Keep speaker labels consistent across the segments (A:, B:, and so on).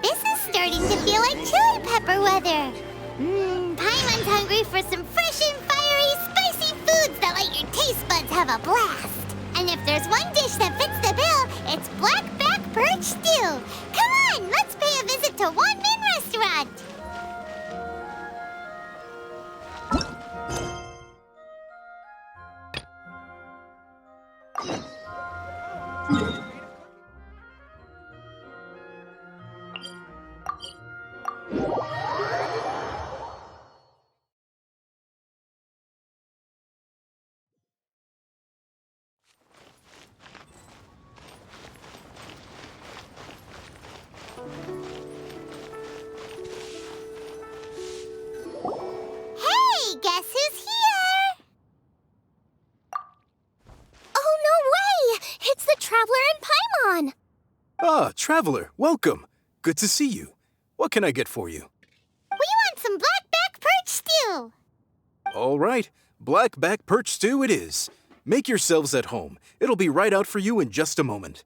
A: This is starting to feel like chili pepper weather. Paimon's hungry for some fresh and fiery, spicy foods that let your taste buds have a blast. And if there's one dish that fits the bill, it's black-back perch stew. Come on, let's pay a visit to Wan Min Restaurant. Hey, guess who's here?
B: Oh, no way! It's the Traveler and Paimon!
C: Ah, Traveler, welcome. Good to see you. What can I get for you?
A: We want some black-back perch stew.
C: All right, black-back perch stew it is. Make yourselves at home. It'll be right out for you in just a moment.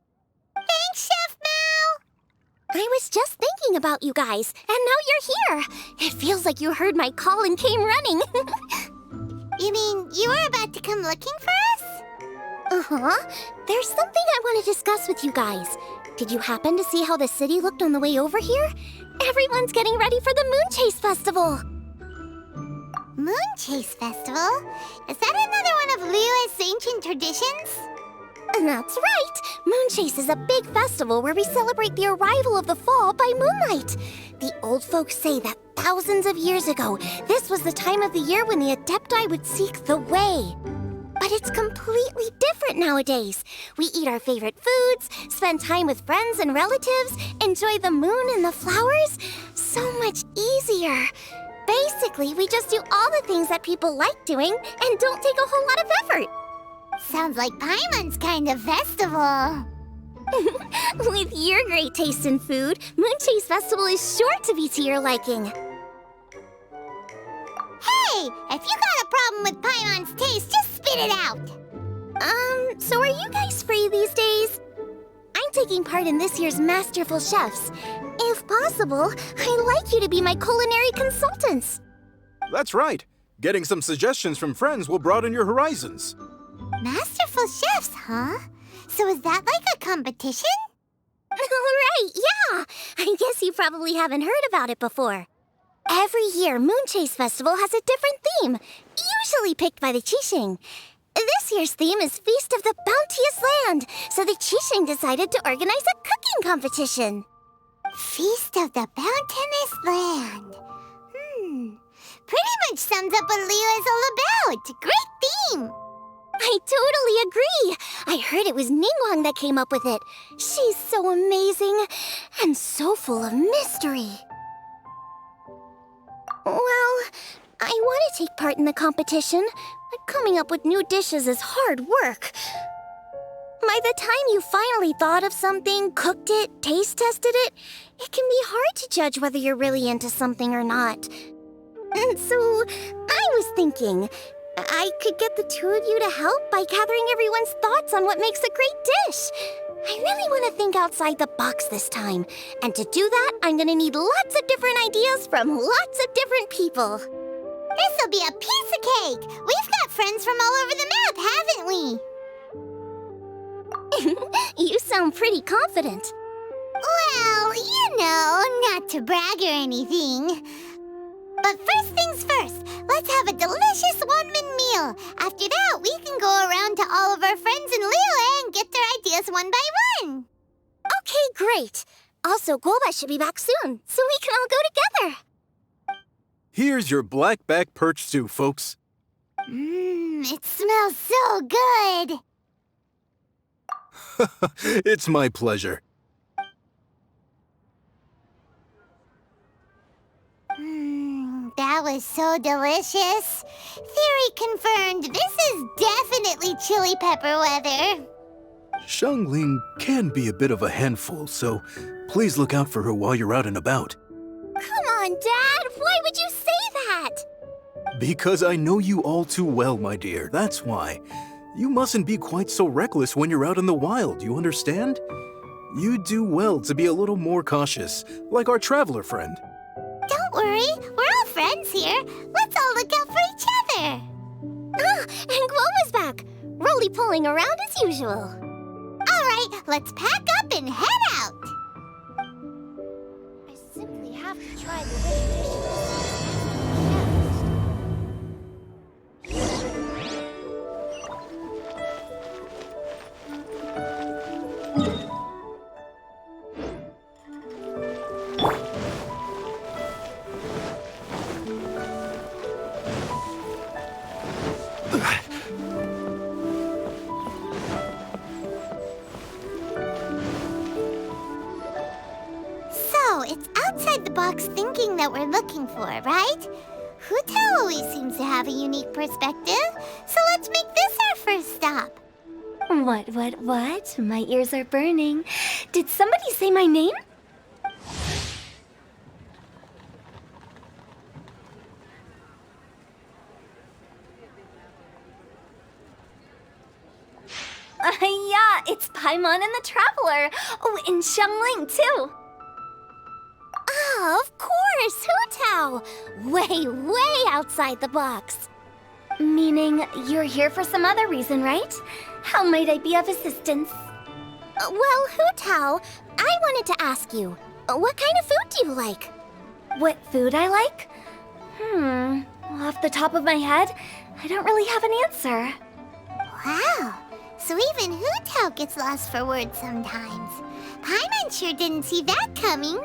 A: Thanks, Chef Mao.
B: I was just thinking about you guys, and now you're here. It feels like you heard my call and came running.
A: You mean you were about to come looking for us?
B: Uh-huh. There's something I want to discuss with you guys. Did you happen to see how the city looked on the way over here? Everyone's getting ready for the Moonchase Festival.
A: Moonchase Festival? Is that another one of Liyue's ancient traditions?
B: That's right! Moonchase is a big festival where we celebrate the arrival of the fall by moonlight. The old folks say that thousands of years ago, this was the time of the year when the Adepti would seek the way. But it's completely different nowadays. We eat our favorite foods, spend time with friends and relatives, enjoy the moon and the flowers. So much easier. Basically, we just do all the things that people like doing and don't take a whole lot of effort.
A: Sounds like Paimon's kind of festival.
B: With your great taste in food, Moonchase Festival is sure to be to your liking.
A: Hey, if you got a problem with Paimon's taste, just spit it out.
B: So are you guys free these days? I'm taking part in this year's Masterful Chefs. If possible, I'd like you to be my culinary consultants.
C: That's right. Getting some suggestions from friends will broaden your horizons.
A: Masterful chefs, huh? So is that like a competition?
B: Right, yeah. I guess you probably haven't heard about it before. Every year, Moonchase Festival has a different theme, usually picked by the Keqing. This year's theme is Feast of the Bounteous Land, so the Keqing decided to organize a cooking competition.
A: Feast of the Bounteous Land. Pretty much sums up what Liyue is all about. Great theme.
B: I totally agree. I heard it was Ningguang that came up with it. She's so amazing and so full of mystery. Well, I want to take part in the competition, but coming up with new dishes is hard work. By the time you finally thought of something, cooked it, taste tested it, it can be hard to judge whether you're really into something or not. And so, I was thinking, I could get the two of you to help by gathering everyone's thoughts on what makes a great dish. I really want to think outside the box this time. And to do that, I'm going to need lots of different ideas from lots of different people.
A: This'll be a piece of cake. We've got friends from all over the map, haven't we?
B: You sound pretty confident.
A: Well, you know, not to brag or anything. But first things first, let's have a delicious one-min meal. After that, we can go around to all of our friends in Liyue and get their ideas one by one.
B: Okay, great. Also, Golba should be back soon, so we can all go together.
C: Here's your black-back perch stew, folks.
A: It smells so good.
C: It's my pleasure.
A: That was so delicious. Theory confirmed. This is definitely chili pepper weather.
C: Xiangling can be a bit of a handful, so please look out for her while you're out and about.
B: Come on, Dad. Why would you say that?
C: Because I know you all too well, my dear, that's why. You mustn't be quite so reckless when you're out in the wild, you understand? You do well to be a little more cautious, like our traveler friend.
A: Don't worry, we're all friends here. Let's all look out for each other.
B: Ah, and Gloma's back, roly-poling around as usual.
A: All right, let's pack up and head out.
B: I simply have to try the wish dishes.
A: So, it's outside the box thinking that we're looking for, right? Hu Tao always seems to have a unique perspective, so let's make this our first stop.
B: What? My ears are burning. Did somebody say my name? Yeah, it's Paimon and the Traveler. Oh, and Xiangling, too. Ah, of course, Hu Tao. Way outside the box. Meaning you're here for some other reason, right? How might I be of assistance? Well, Hu Tao, I wanted to ask you, what kind of food do you like? What food I like? Off the top of my head, I don't really have an answer.
A: Wow, so even Hu Tao gets lost for words sometimes. Paimon sure didn't see that coming.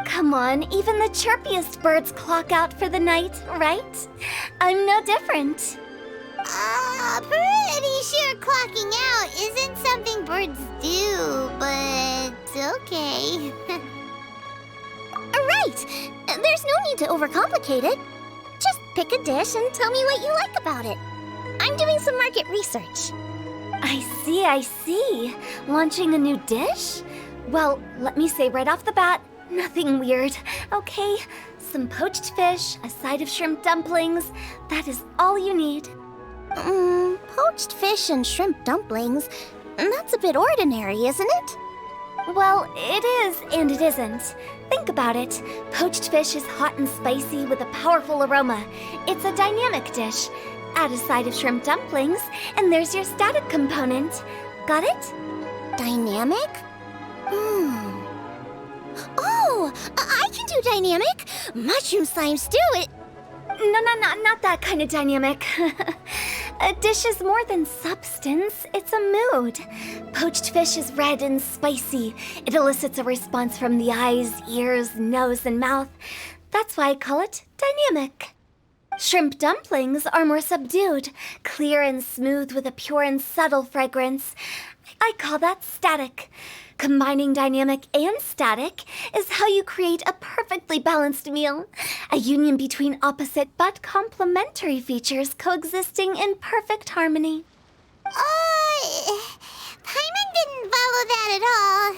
B: Come on, even the chirpiest birds clock out for the night, right? I'm no different.
A: Pretty sure clocking out isn't something birds do, but okay.
B: Right! There's no need to overcomplicate it. Just pick a dish and tell me what you like about it. I'm doing some market research. I see. Launching a new dish? Well, let me say right off the bat, nothing weird, okay? Some poached fish, a side of shrimp dumplings. That is all you need. Poached fish and shrimp dumplings? That's a bit ordinary, isn't it? Well, it is and it isn't. Think about it. Poached fish is hot and spicy with a powerful aroma. It's a dynamic dish. Add a side of shrimp dumplings, and there's your static component. Got it? Dynamic? Oh, I can do dynamic. Mushroom slime stew it. No, not that kind of dynamic. A dish is more than substance, it's a mood. Poached fish is red and spicy. It elicits a response from the eyes, ears, nose, and mouth. That's why I call it dynamic. Shrimp dumplings are more subdued, clear and smooth with a pure and subtle fragrance. I call that static. Combining dynamic and static is how you create a perfectly balanced meal. A union between opposite but complementary features coexisting in perfect harmony.
A: Paimon didn't follow that at all.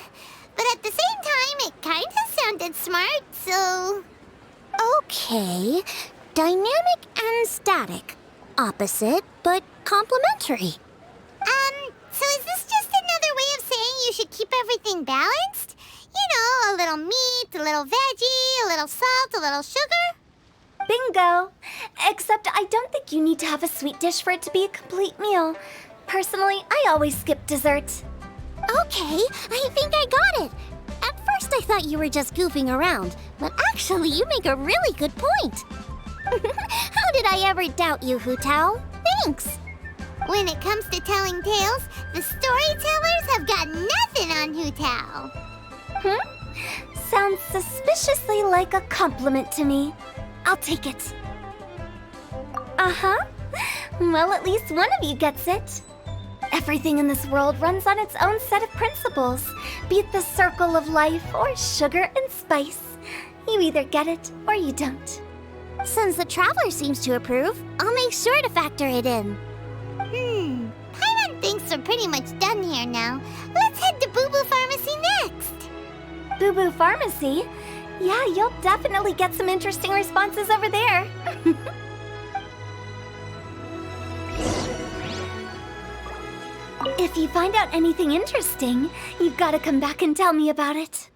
A: But at the same time, it kind of sounded smart, so...
B: Okay, dynamic and static. Opposite but complementary.
A: So is this just another way of saying you should keep everything balanced? You know, a little meat, a little veggie, a little salt, a little sugar?
B: Bingo! Except I don't think you need to have a sweet dish for it to be a complete meal. Personally, I always skip dessert. Okay, I think I got it. At first I thought you were just goofing around, but actually you make a really good point. How did I ever doubt you, Hu Tao? Thanks!
A: When it comes to telling tales, the storytellers have got nothing on Hu Tao.
B: Sounds suspiciously like a compliment to me. I'll take it. Uh-huh. Well, at least one of you gets it. Everything in this world runs on its own set of principles, be it the circle of life or sugar and spice. You either get it or you don't. Since the Traveler seems to approve, I'll make sure to factor it in.
A: Paimon thinks we're pretty much done here now. Let's head to Bubu Pharmacy next.
B: Bubu Pharmacy? Yeah, you'll definitely get some interesting responses over there. If you find out anything interesting, you've got to come back and tell me about it.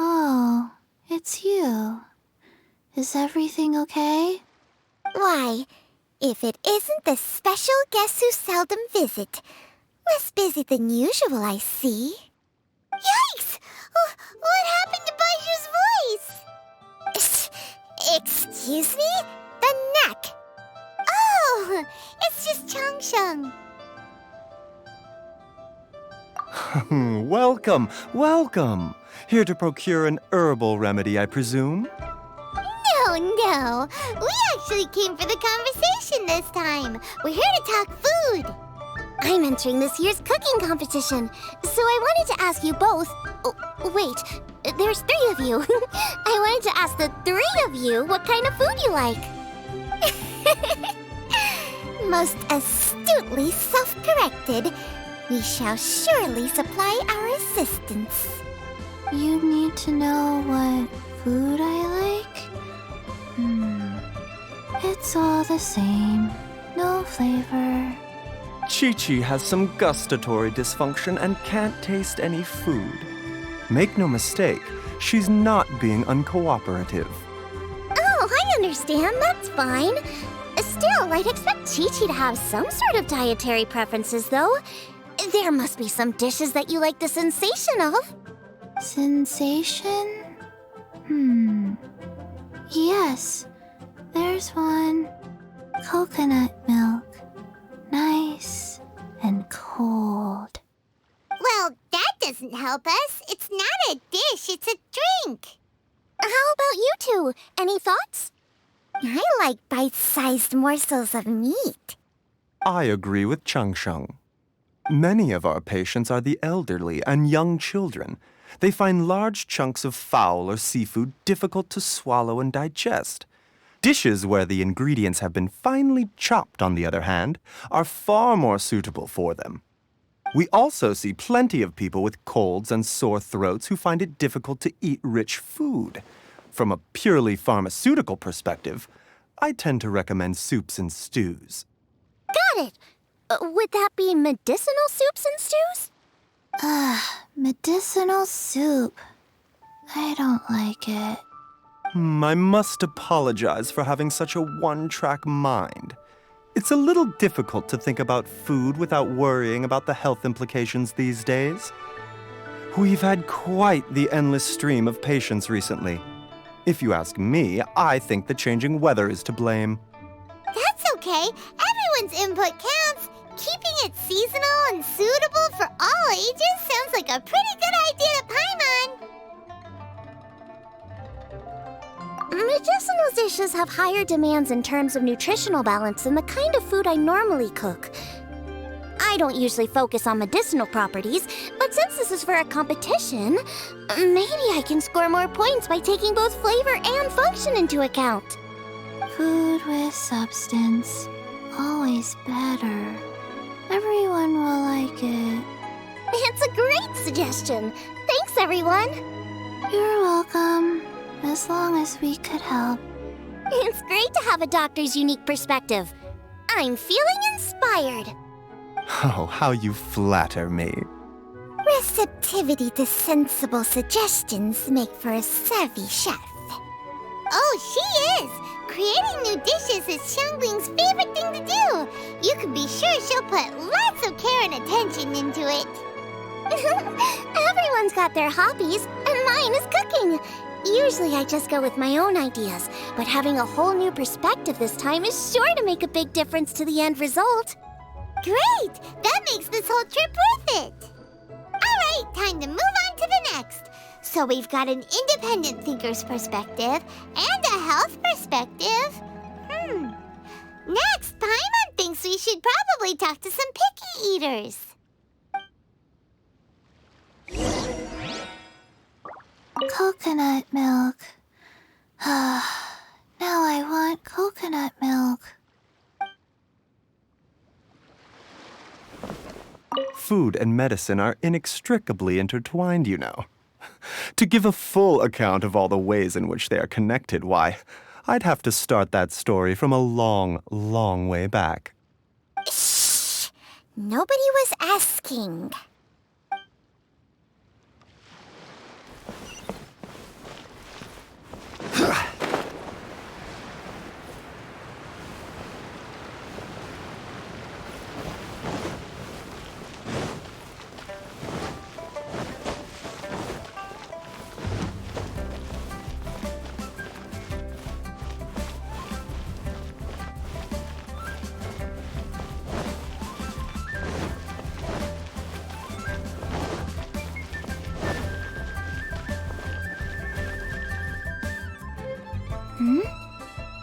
A: Oh, it's you. Is everything okay?
B: Why, if it isn't the special guest who seldom visit. Less busy than usual, I see.
A: Yikes! What happened to Baishu's voice?
B: Excuse me? The neck.
A: Oh, it's just Changsheng.
D: Welcome, welcome. Here to procure an herbal remedy, I presume?
A: No. We actually came for the conversation this time. We're here to talk food.
B: I'm entering this year's cooking competition, so I wanted to ask you both. Oh, wait, there's 3 of you. I wanted to ask the 3 of you what kind of food you like. Most astutely self-corrected. We shall surely supply our assistance.
A: You need to know what food I like? It's all the same. No flavor.
D: Qingce has some gustatory dysfunction and can't taste any food. Make no mistake, she's not being uncooperative.
B: Oh, I understand. That's fine. Still, I'd expect Qingce to have some sort of dietary preferences, though. There must be some dishes that you like the sensation of.
A: Sensation? Yes, there's one. Coconut milk. Nice and cold. Well, that doesn't help us. It's not a dish, it's a drink.
B: How about you two? Any thoughts? I like bite-sized morsels of meat.
D: I agree with Changsheng. Many of our patients are the elderly and young children. They find large chunks of fowl or seafood difficult to swallow and digest. Dishes where the ingredients have been finely chopped, on the other hand, are far more suitable for them. We also see plenty of people with colds and sore throats who find it difficult to eat rich food. From a purely pharmaceutical perspective, I tend to recommend soups and stews.
B: Got it. Would that be medicinal soups and stews?
A: Medicinal soup. I don't like it.
D: I must apologize for having such a one-track mind. It's a little difficult to think about food without worrying about the health implications these days. We've had quite the endless stream of patients recently. If you ask me, I think the changing weather is to blame.
A: That's okay. Everyone's input counts. Keeping it seasonal and suitable for all ages sounds like a pretty good idea to Paimon.
B: Medicinal dishes have higher demands in terms of nutritional balance than the kind of food I normally cook. I don't usually focus on medicinal properties, but since this is for a competition, maybe I can score more points by taking both flavor and function into account.
A: Food with substance. Always better. Everyone will like it.
B: It's a great suggestion. Thanks, everyone.
A: You're welcome. As long as we could help.
B: It's great to have a doctor's unique perspective. I'm feeling inspired.
D: Oh, how you flatter me.
B: Receptivity to sensible suggestions make for a savvy chef.
A: Oh, she is! Creating new dishes is Xiangling's favorite thing to do. You can be sure she'll put lots of care and attention into it.
B: Everyone's got their hobbies, and mine is cooking. Usually I just go with my own ideas, but having a whole new perspective this time is sure to make a big difference to the end result.
A: Great! That makes this whole trip worth it. All right, time to move on to the next. So we've got an independent thinker's perspective and a health perspective. Next, Paimon thinks we should probably talk to some picky eaters. Coconut milk. Now I want coconut milk.
D: Food and medicine are inextricably intertwined, you know. To give a full account of all the ways in which they are connected, why, I'd have to start that story from a long, long way back.
B: Shh! Nobody was asking.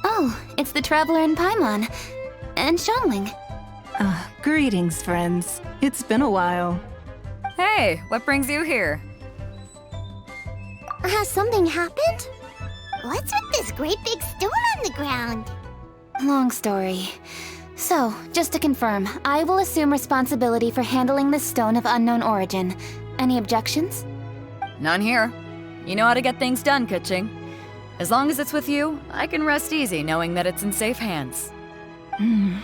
E: Oh, it's the Traveler in Paimon. And Xiangling.
F: Greetings, friends. It's been a while.
G: Hey, what brings you here?
B: Has something happened?
A: What's with this great big stone on the ground?
E: Long story. So, just to confirm, I will assume responsibility for handling this stone of unknown origin. Any objections?
G: None here. You know how to get things done, Keqing. As long as it's with you, I can rest easy knowing that it's in safe hands.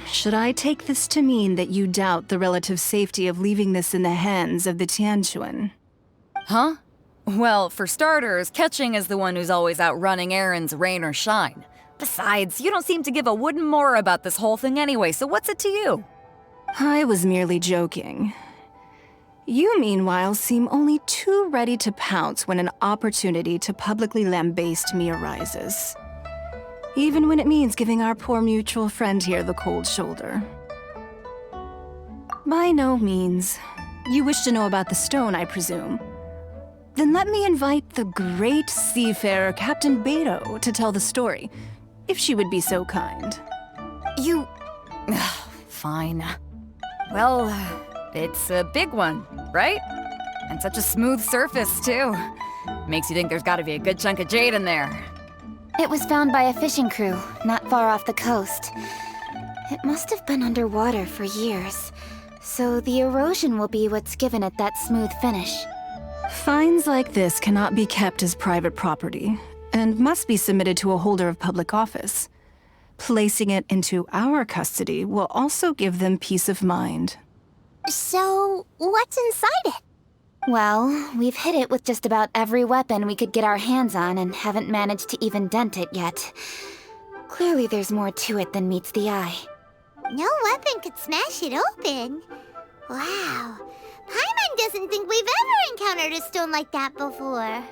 F: Should I take this to mean that you doubt the relative safety of leaving this in the hands of the Tianquan?
G: Huh? Well, for starters, Keqing is the one who's always out running errands, rain or shine. Besides, you don't seem to give a wooden more about this whole thing anyway, so what's it to you?
F: I was merely joking. You, meanwhile, seem only too ready to pounce when an opportunity to publicly lambaste me arises. Even when it means giving our poor mutual friend here the cold shoulder. By no means. You wish to know about the stone, I presume. Then let me invite the great seafarer Captain Beto to tell the story, if she would be so kind.
G: You... Fine. Well, it's a big one, right? And such a smooth surface, too. Makes you think there's gotta be a good chunk of jade in there.
E: It was found by a fishing crew, not far off the coast. It must have been underwater for years, so the erosion will be what's given it that smooth finish.
F: Finds like this cannot be kept as private property, and must be submitted to a holder of public office. Placing it into our custody will also give them peace of mind.
B: So, what's inside it?
E: Well, we've hit it with just about every weapon we could get our hands on and haven't managed to even dent it yet. Clearly there's more to it than meets the eye.
A: No weapon could smash it open. Wow. Paimon doesn't think we've ever encountered a stone like that before.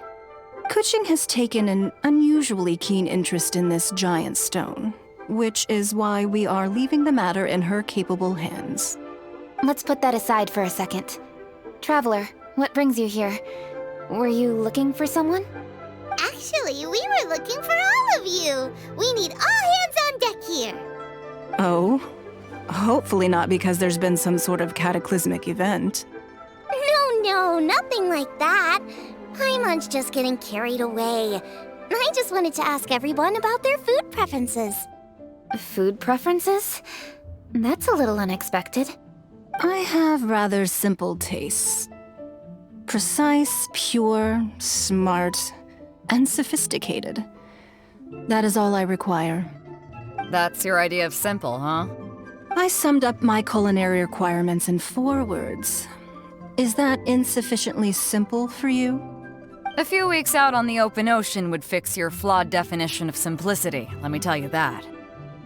F: Keqing has taken an unusually keen interest in this giant stone, which is why we are leaving the matter in her capable hands.
E: Let's put that aside for a second. Traveler, what brings you here? Were you looking for someone?
A: Actually, we were looking for all of you. We need all hands on deck here.
F: Oh? Hopefully not because there's been some sort of cataclysmic event.
B: No, nothing like that. Paimon's just getting carried away. I just wanted to ask everyone about their food preferences.
E: Food preferences? That's a little unexpected.
F: I have rather simple tastes. Precise, pure, smart, and sophisticated. That is all I require.
G: That's your idea of simple, huh?
F: I summed up my culinary requirements in 4 words. Is that insufficiently simple for you?
G: A few weeks out on the open ocean would fix your flawed definition of simplicity, let me tell you that.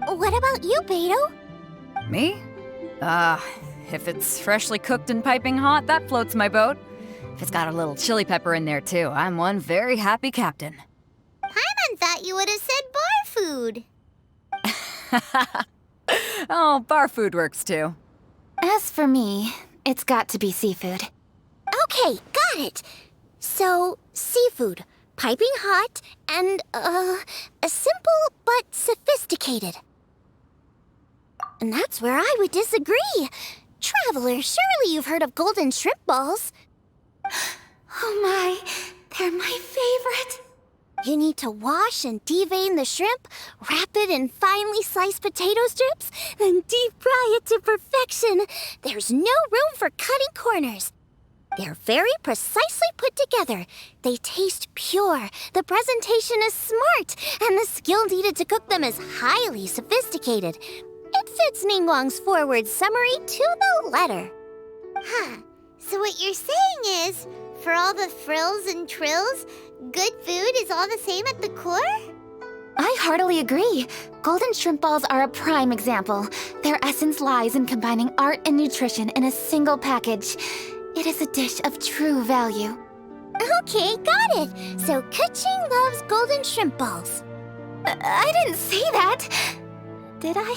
B: What about you, Beto?
G: Me? If it's freshly cooked and piping hot, that floats my boat. If it's got a little chili pepper in there too, I'm one very happy captain.
A: Paimon thought you would have said bar food.
G: Oh, bar food works too.
E: As for me, it's got to be seafood.
B: Okay, got it. So, seafood, piping hot, and, simple but sophisticated. And that's where I would disagree. Traveler, surely you've heard of golden shrimp balls.
E: Oh my, they're my favorite.
B: You need to wash and devein the shrimp, wrap it in finely sliced potato strips, then deep fry it to perfection. There's no room for cutting corners. They're very precisely put together. They taste pure, the presentation is smart, and the skill needed to cook them is highly sophisticated. It fits Ningguang's forward summary to the letter.
A: Huh. So what you're saying is, for all the frills and trills, good food is all the same at the core?
E: I heartily agree. Golden shrimp balls are a prime example. Their essence lies in combining art and nutrition in a single package. It is a dish of true value.
B: Okay, got it. So Keqing loves golden shrimp balls.
E: I didn't say that. Did I?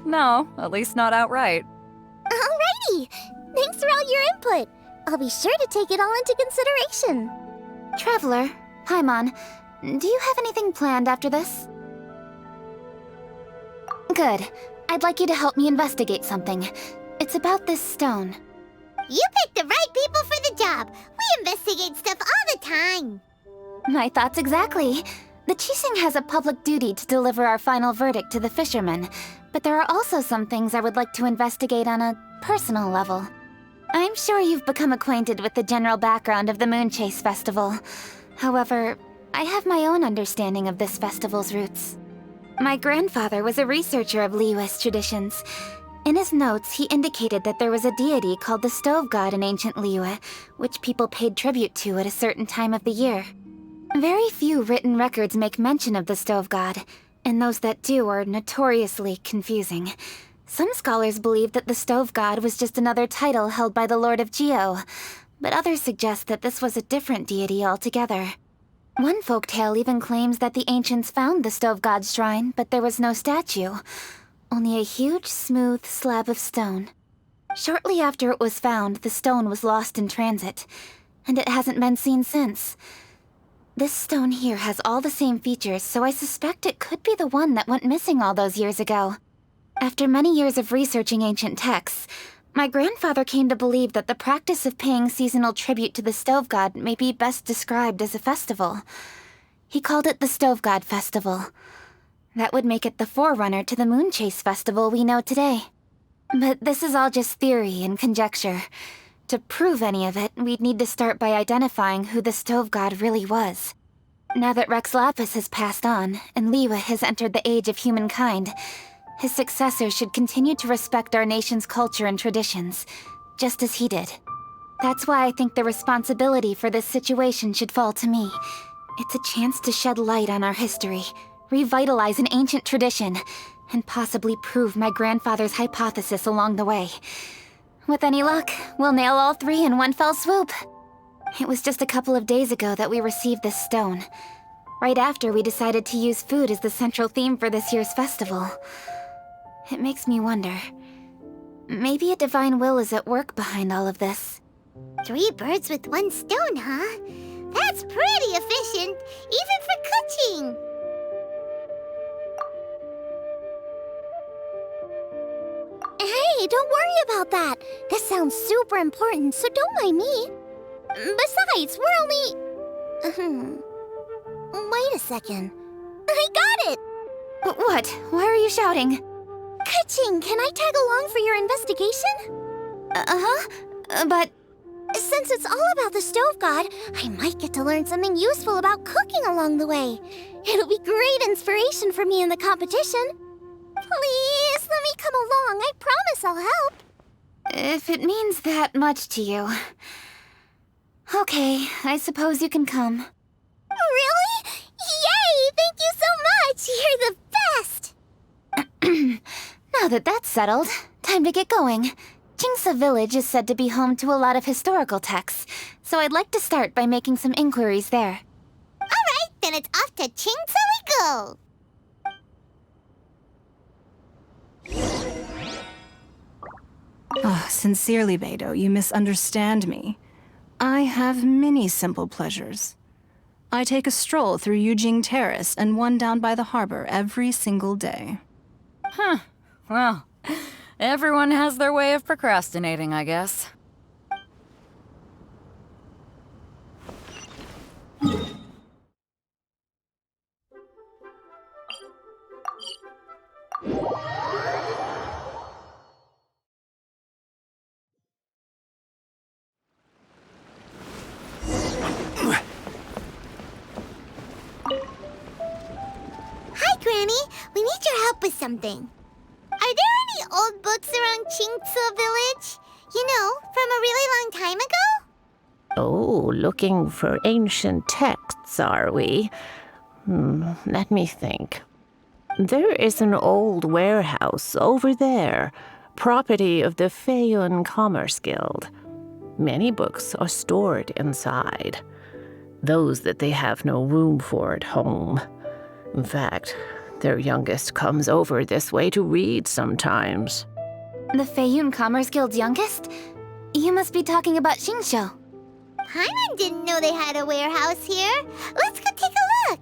G: No, at least not outright.
B: Alrighty. Thanks for all your input. I'll be sure to take it all into consideration.
E: Traveler, Paimon, do you have anything planned after this? Good. I'd like you to help me investigate something. It's about this stone.
A: You picked the right people for the job. We investigate stuff all the time.
E: My thoughts exactly. The Qixing has a public duty to deliver our final verdict to the fishermen, but there are also some things I would like to investigate on a personal level. I'm sure you've become acquainted with the general background of the Moonchase festival. However, I have my own understanding of this festival's roots. My grandfather was a researcher of Liyue's traditions. In his notes, he indicated that there was a deity called the Stove God in ancient Liyue, which people paid tribute to at a certain time of the year. Very few written records make mention of the Stove God, and those that do are notoriously confusing. Some scholars believe that the Stove God was just another title held by the Lord of Geo, but others suggest that this was a different deity altogether. One folktale even claims that the ancients found the Stove God's shrine, but there was no statue, only a huge, smooth slab of stone. Shortly after it was found, the stone was lost in transit, and it hasn't been seen since. This stone here has all the same features, so I suspect it could be the one that went missing all those years ago. After many years of researching ancient texts, my grandfather came to believe that the practice of paying seasonal tribute to the Stove God may be best described as a festival. He called it the Stove God Festival. That would make it the forerunner to the Moonchase festival we know today. But this is all just theory and conjecture. To prove any of it, we'd need to start by identifying who the Stove God really was. Now that Rex Lapis has passed on, and Liyue has entered the age of humankind, his successors should continue to respect our nation's culture and traditions, just as he did. That's why I think the responsibility for this situation should fall to me. It's a chance to shed light on our history, revitalize an ancient tradition, and possibly prove my grandfather's hypothesis along the way. With any luck, we'll nail all three in one fell swoop. It was just a couple of days ago that we received this stone. Right after we decided to use food as the central theme for this year's festival. It makes me wonder. Maybe a divine will is at work behind all of this.
A: 3 birds with 1 stone, huh? That's pretty efficient, even for Keqing.
B: Hey, don't worry about that. This sounds super important, so don't mind me. Besides, we're only... Wait a second. I got it!
E: What? Why are you shouting?
B: Keqing, can I tag along for your investigation?
E: But...
B: Since it's all about the Stove God, I might get to learn something useful about cooking along the way. It'll be great inspiration for me in the competition. Please, let me come along. I promise I'll help.
E: If it means that much to you... Okay, I suppose you can come.
B: Really? Yay! Thank you so much! You're the best!
E: Now that that's settled, time to get going. Qingce village is said to be home to a lot of historical texts, so I'd like to start by making some inquiries there.
A: Alright, then it's off to Qingce we go!
F: Oh, sincerely, Beidou, you misunderstand me. I have many simple pleasures. I take a stroll through Yujing Terrace and one down by the harbor every single day.
G: Huh. Well, everyone has their way of procrastinating, I guess.
A: Hi, Granny. We need your help with something. Are there any old books around Qingce village? You know, from a really long time ago?
H: Oh, looking for ancient texts, are we? Let me think. There is an old warehouse over there, property of the Feiyun Commerce Guild. Many books are stored inside, those that they have no room for at home. In fact, their youngest comes over this way to read sometimes.
E: The Feiyun Commerce Guild's youngest? You must be talking about Xingqiu.
A: Paimon didn't know they had a warehouse here. Let's go take a look.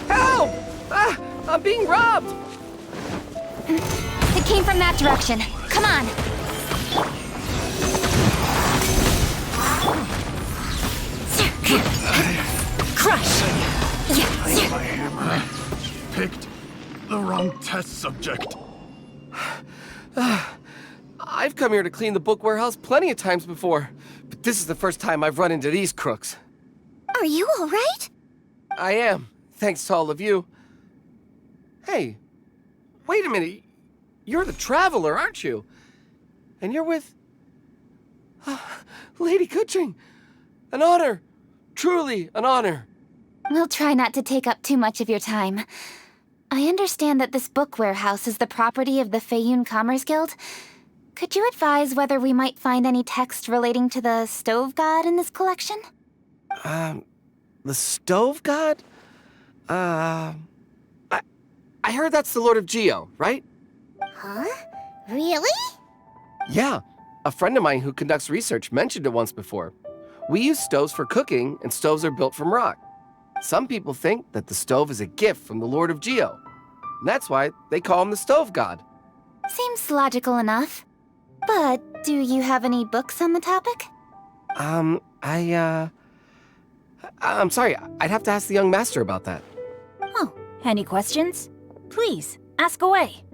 I: Help! Ah, I'm being robbed!
E: It came from that direction. Come on. Crush!
J: My hammer picked the wrong test subject.
I: I've come here to clean the book warehouse plenty of times before, but this is the first time I've run into these crooks.
B: Are you all right?
I: I am, thanks to all of you. Hey, wait a minute. You're the traveler, aren't you? And you're with... Lady Keqing. An honor. Truly an honor.
E: We'll try not to take up too much of your time. I understand that this book warehouse is the property of the Feiyun Commerce Guild. Could you advise whether we might find any text relating to the stove god in this collection?
I: The stove god? I heard that's the Lord of Geo, right?
A: Huh? Really?
I: Yeah. A friend of mine who conducts research mentioned it once before. We use stoves for cooking, and stoves are built from rock. Some people think that the stove is a gift from the Lord of Geo. And that's why they call him the stove god.
E: Seems logical enough. But do you have any books on the topic?
I: I'm sorry, I'd have to ask the young master about that.
K: Oh, any questions? Please, ask away.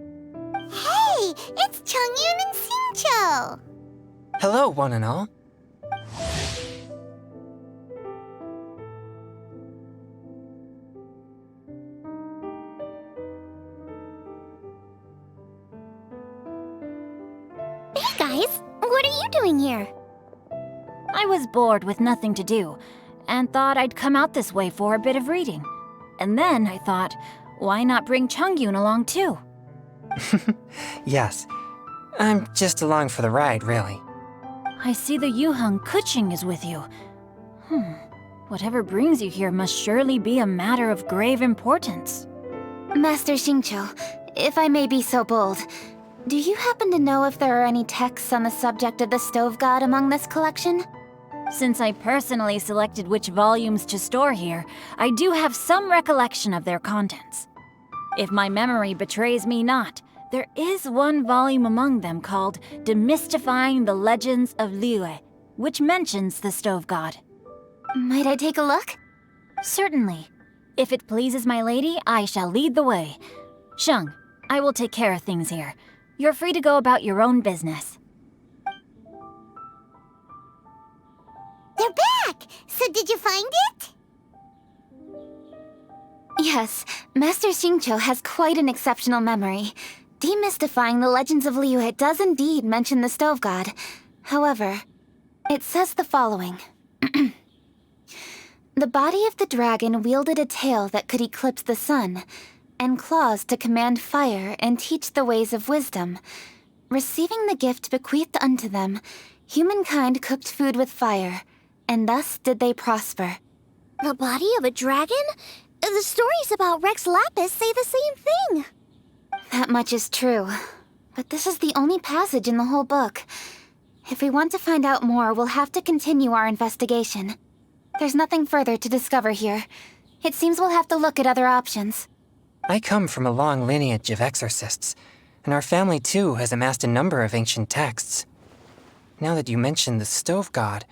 A: Hey, it's Chongyun and Xingqiu.
L: Hello, one and all.
B: Hey guys, what are you doing here?
K: I was bored with nothing to do, and thought I'd come out this way for a bit of reading. And then I thought, why not bring Chongyun along too?
L: Yes, I'm just along for the ride, really.
K: I see the Yuheng Keqing is with you. Whatever brings you here must surely be a matter of grave importance.
E: Master Xingqiu, if I may be so bold, do you happen to know if there are any texts on the subject of the stove god among this collection?
K: Since I personally selected which volumes to store here, I do have some recollection of their contents. If my memory betrays me not, there is one volume among them called Demystifying the Legends of Liyue, which mentions the stove god.
E: Might I take a look?
K: Certainly. If it pleases my lady, I shall lead the way. Sheng, I will take care of things here. You're free to go about your own business.
A: They're back! So did you find it?
E: Yes, Master Xingqiu has quite an exceptional memory. Demystifying the Legends of Liyue does indeed mention the stove god. However, it says the following. The body of the dragon wielded a tail that could eclipse the sun, and claws to command fire and teach the ways of wisdom. Receiving the gift bequeathed unto them, Humankind cooked food with fire, and thus did they prosper.
B: The body of a dragon? The stories about Rex Lapis say the same thing.
E: That much is true. But this is the only passage in the whole book. If we want to find out more, we'll have to continue our investigation. There's nothing further to discover here. It seems we'll have to look at other options.
L: I come from a long lineage of exorcists, and our family too has amassed a number of ancient texts. Now that you mention the stove god,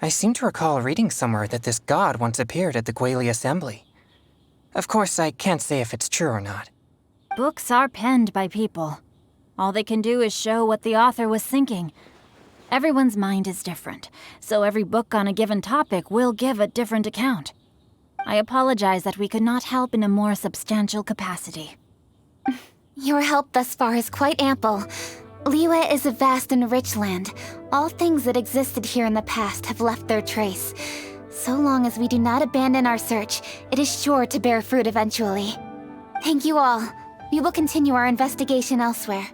L: I seem to recall reading somewhere that this god once appeared at the Guili Assembly. Of course, I can't say if it's true or not.
K: Books are penned by people. All they can do is show what the author was thinking. Everyone's mind is different, so every book on a given topic will give a different account. I apologize that we could not help in a more substantial capacity.
E: Your help thus far is quite ample. Liyue is a vast and rich land. All things that existed here in the past have left their trace. So long as we do not abandon our search, it is sure to bear fruit eventually. Thank you all. We will continue our investigation elsewhere.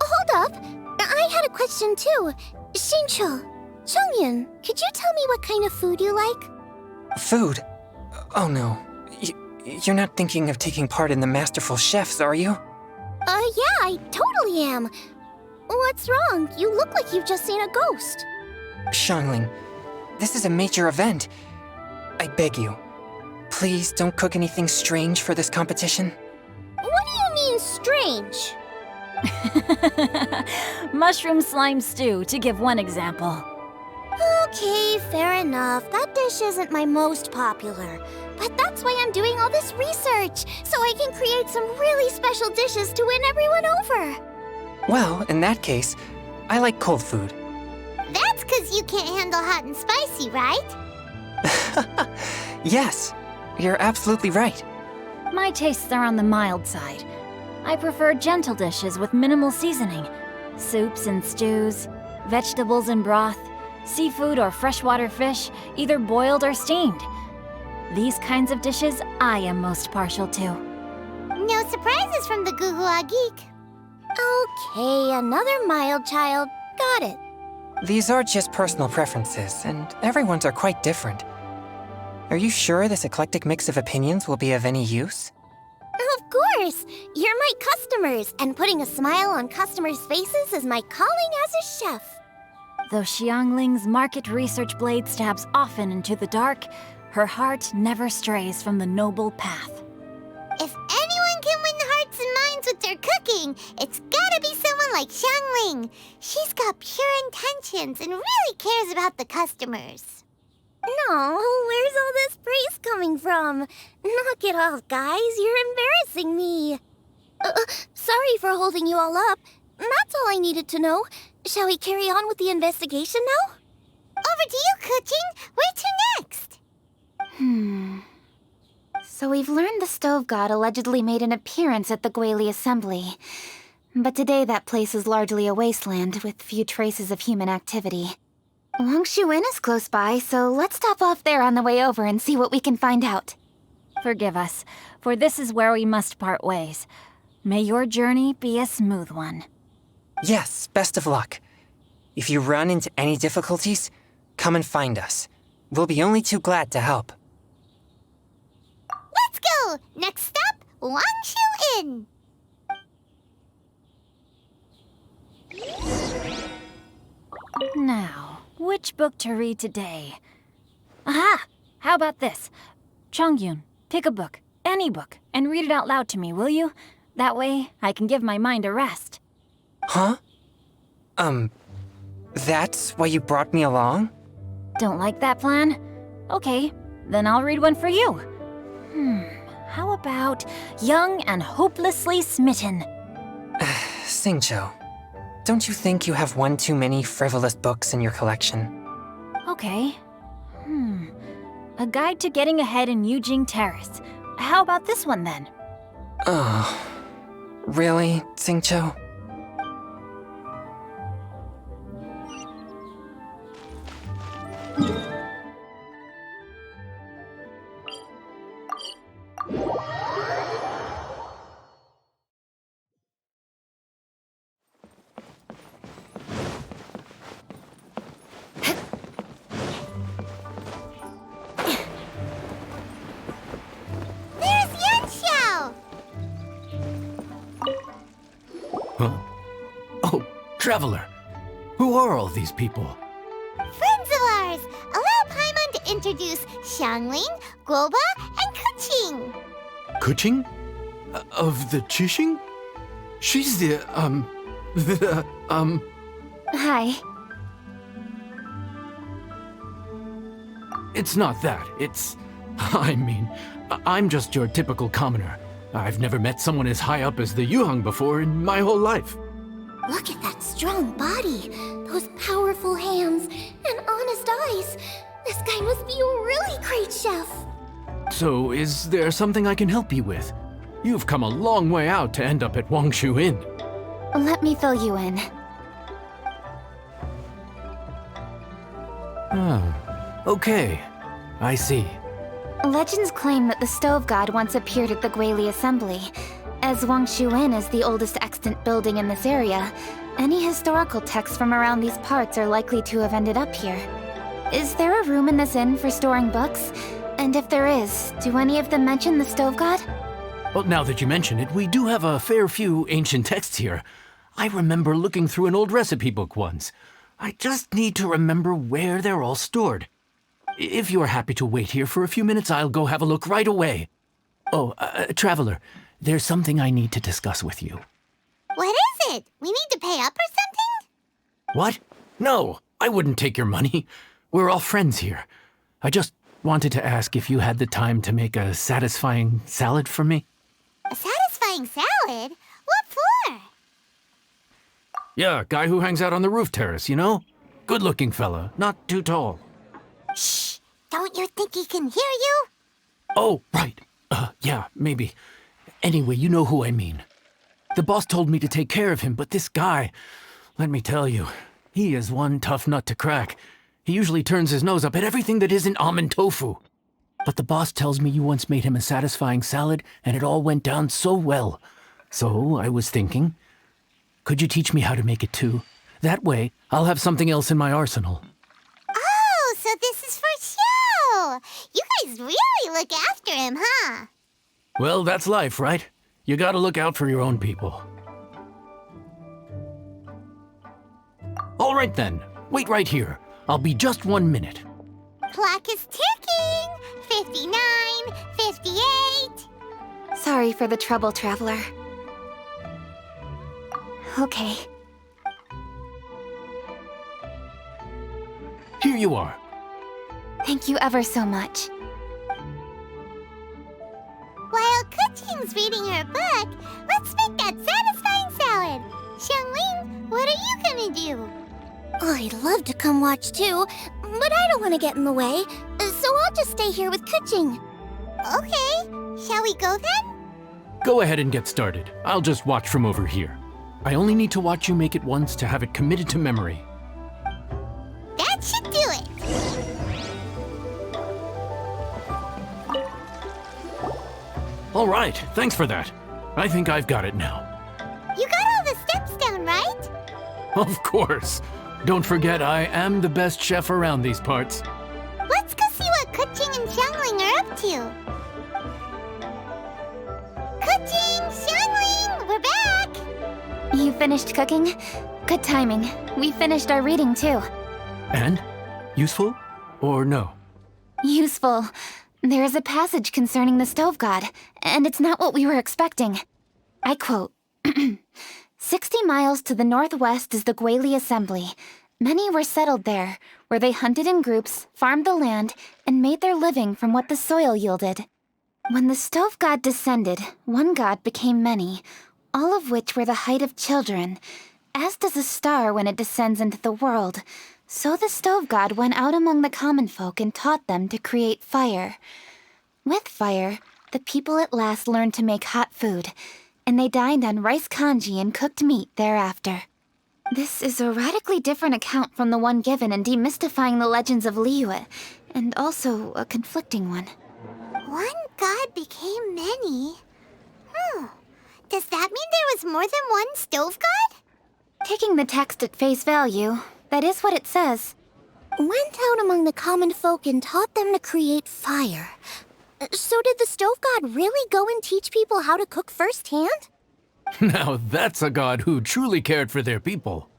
B: Hold up. I had a question too. Xingqiu, Chongyun, could you tell me what kind of food you like?
L: Food? Oh no. You're not thinking of taking part in the Masterful Chefs, are you?
B: Yeah, I totally am. What's wrong? You look like you've just seen a ghost.
L: Xiangling, this is a major event. I beg you, please don't cook anything strange for this competition.
B: What do you mean, strange?
K: Mushroom slime stew, to give one example.
B: Okay, fair enough. That dish isn't my most popular. But that's why I'm doing all this research, so I can create some really special dishes to win everyone over.
L: Well, in that case, I like cold food.
A: That's because you can't handle hot and spicy, right?
L: Yes, you're absolutely right.
K: My tastes are on the mild side. I prefer gentle dishes with minimal seasoning. Soups and stews, vegetables and broth, seafood or freshwater fish, either boiled or steamed. These kinds of dishes I am most partial to.
A: No surprises from the Gugua Geek.
B: Okay, another mild child. Got it.
L: These are just personal preferences, and everyone's are quite different. Are you sure this eclectic mix of opinions will be of any use?
B: Of course! You're my customers, and putting a smile on customers' faces is my calling as a chef.
K: Though Xiangling's market research blade stabs often into the dark, her heart never strays from the noble path.
A: If anyone can win hearts and minds with their cooking, it's gotta be someone like Xiangling. She's got pure intentions and really cares about the customers.
B: No, where's all this praise coming from? Knock it off, guys. You're embarrassing me. Sorry for holding you all up. That's all I needed to know. Shall we carry on with the investigation now?
A: Over to you, Keqing. Where to next?
E: So we've learned the stove god allegedly made an appearance at the Guili Assembly. But today that place is largely a wasteland with few traces of human activity. Wangshu Inn is close by, so let's stop off there on the way over and see what we can find out.
K: Forgive us, for this is where we must part ways. May your journey be a smooth one.
L: Yes, best of luck. If you run into any difficulties, come and find us. We'll be only too glad to help.
A: Let's go! Next stop, Wangshu Inn.
K: Now, which book to read today? Aha! How about this? Chongyun, pick a book, any book, and read it out loud to me, will you? That way, I can give my mind a rest.
L: Huh? That's why you brought me along?
K: Don't like that plan? Okay, then I'll read one for you. How about Young and Hopelessly Smitten?
L: Xingqiu, don't you think you have one too many frivolous books in your collection?
K: Okay. A Guide to Getting Ahead in Yujing Terrace. How about this one then?
L: Oh, really, Xingqiu?
M: Traveler, who are all these people?
A: Friends of ours! Allow Paimon to introduce Xiangling, Guoba, and Keqing.
C: Keqing? Of the Qixing? She's
E: Hi.
M: It's not that. I'm just your typical commoner. I've never met someone as high up as the Yuheng before in my whole life.
B: Look at that strong body, those powerful hands, and honest eyes. This guy must be a really great chef.
M: So, is there something I can help you with? You've come a long way out to end up at Wangshu Inn.
E: Let me fill you in.
M: Oh, okay. I see.
E: Legends claim that the Stove God once appeared at the Guili Assembly. As Wangshu Inn is the oldest extant building in this area, any historical texts from around these parts are likely to have ended up here. Is there a room in this inn for storing books? And if there is, do any of them mention the Stove God?
M: Well, now that you mention it, we do have a fair few ancient texts here. I remember looking through an old recipe book once. I just need to remember where they're all stored. If you are happy to wait here for a few minutes, I'll go have a look right away. Oh, Traveler, there's something I need to discuss with you.
A: What is it? We need to pay up or something?
M: What? No, I wouldn't take your money. We're all friends here. I just wanted to ask if you had the time to make a satisfying salad for me.
A: A satisfying salad? What for?
M: Yeah, guy who hangs out on the roof terrace, you know? Good-looking fella, not too tall.
A: Shh! Don't you think he can hear you?
M: Oh, right. Yeah, maybe. Anyway, you know who I mean. The boss told me to take care of him, but this guy, let me tell you, he is one tough nut to crack. He usually turns his nose up at everything that isn't almond tofu. But the boss tells me you once made him a satisfying salad, and it all went down so well. So I was thinking, could you teach me how to make it too? That way, I'll have something else in my arsenal.
A: Oh, so this is for show! You guys really look after him, huh?
M: Well, that's life, right? You gotta look out for your own people. All right then, wait right here. I'll be just 1 minute.
A: Clock is ticking! 59, 58...
E: Sorry for the trouble, Traveler. Okay.
M: Here you are.
E: Thank you ever so much.
A: While Keqing's reading her book, let's make that satisfying salad. Xiangling, what are you gonna do?
B: I'd love to come watch too, but I don't want to get in the way, so I'll just stay here with Keqing.
A: Okay, shall we go then?
M: Go ahead and get started. I'll just watch from over here. I only need to watch you make it once to have it committed to memory.
A: That should do it.
M: All right, thanks for that. I think I've got it now.
A: You got all the steps down, right?
M: Of course. Don't forget, I am the best chef around these parts.
A: Let's go see what Keqing and Xiangling are up to. Keqing, Xiangling, we're back!
E: You finished cooking? Good timing. We finished our reading too.
M: And? Useful? Or no?
E: Useful. There is a passage concerning the Stove God, and it's not what we were expecting. I quote, 60 miles to the northwest is the Guili Assembly. Many were settled there, where they hunted in groups, farmed the land, and made their living from what the soil yielded. When the Stove God descended, one god became many, all of which were the height of children. As does a star when it descends into the world, so the Stove God went out among the common folk and taught them to create fire. With fire, the people at last learned to make hot food, and they dined on rice congee and cooked meat thereafter. This is a radically different account from the one given in Demystifying the Legends of Liyue, and also a conflicting one.
A: One god became many? Does that mean there was more than one Stove God?
E: Taking the text at face value, that is what it says.
B: Went out among the common folk and taught them to create fire. So did the Stove God really go and teach people how to cook firsthand?
M: Now that's a god who truly cared for their people.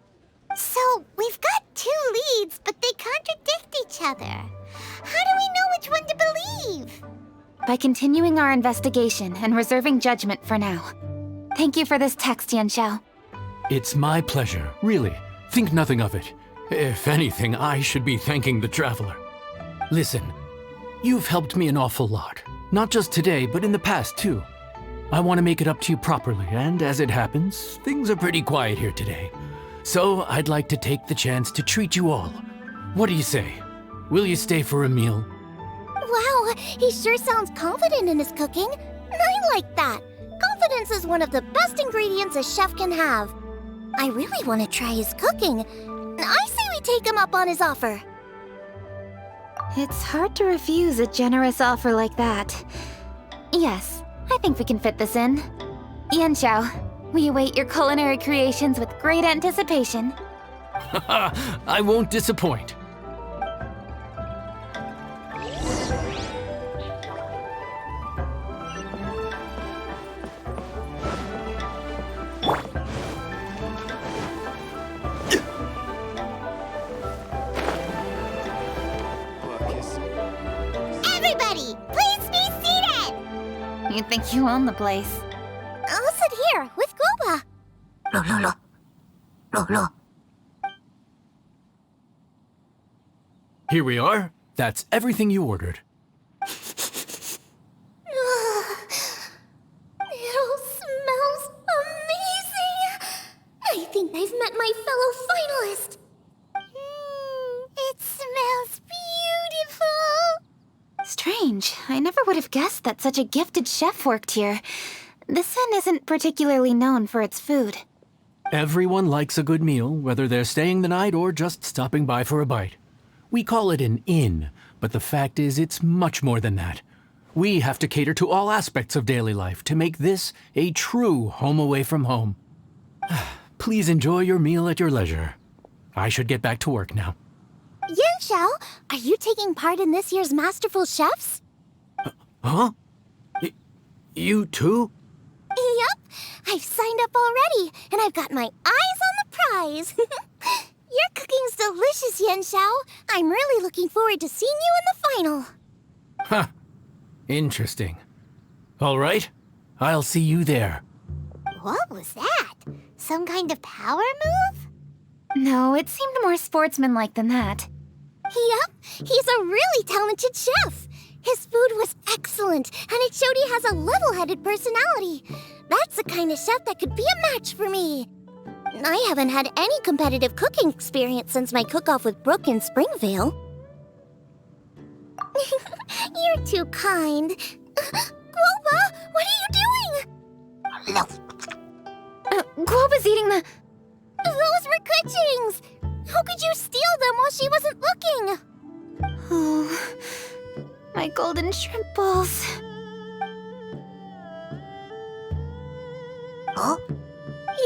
A: So, we've got 2 leads, but they contradict each other. How do we know which one to believe?
E: By continuing our investigation and reserving judgment for now. Thank you for this text, Yanxiao.
M: It's my pleasure, really. Think nothing of it. If anything, I should be thanking the traveler. Listen, you've helped me an awful lot. Not just today, but in the past, too. I want to make it up to you properly, and as it happens, things are pretty quiet here today. So I'd like to take the chance to treat you all. What do you say? Will you stay for a meal?
B: Wow, he sure sounds confident in his cooking. I like that. Confidence is one of the best ingredients a chef can have. I really want to try his cooking. I say we take him up on his offer.
E: It's hard to refuse a generous offer like that. Yes, I think we can fit this in. Yanxiao, we await your culinary creations with great anticipation.
M: I won't disappoint.
A: Everybody, please be seated!
E: You think you own the place?
B: I'll sit here with Guoba.
M: Here we are. That's everything you ordered.
B: It all smells amazing. I think I've met my fellow finalist.
A: It smells beautiful.
E: Strange. I never would have guessed that such a gifted chef worked here. This inn isn't particularly known for its food.
M: Everyone likes a good meal, whether they're staying the night or just stopping by for a bite. We call it an inn, but the fact is it's much more than that. We have to cater to all aspects of daily life to make this a true home away from home. Please enjoy your meal at your leisure. I should get back to work now.
B: Yanxiao, are you taking part in this year's Masterful Chefs?
M: Huh? You too?
B: Yup, I've signed up already, and I've got my eyes on the prize. Your cooking's delicious, Yanxiao. I'm really looking forward to seeing you in the final.
M: Huh. Interesting. All right, I'll see you there.
A: What was that? Some kind of power move?
E: No, it seemed more sportsmanlike than that.
B: Yup, he's a really talented chef. His food was excellent, and it showed he has a level-headed personality. That's the kind of chef that could be a match for me. I haven't had any competitive cooking experience since my cook-off with Brooke in Springvale. You're too kind. Guoba, what are you doing?
E: Guoba's eating the...
B: Those were Keqing's! How could you steal them while she wasn't looking?
E: Oh, my golden shrimp balls.
B: Huh?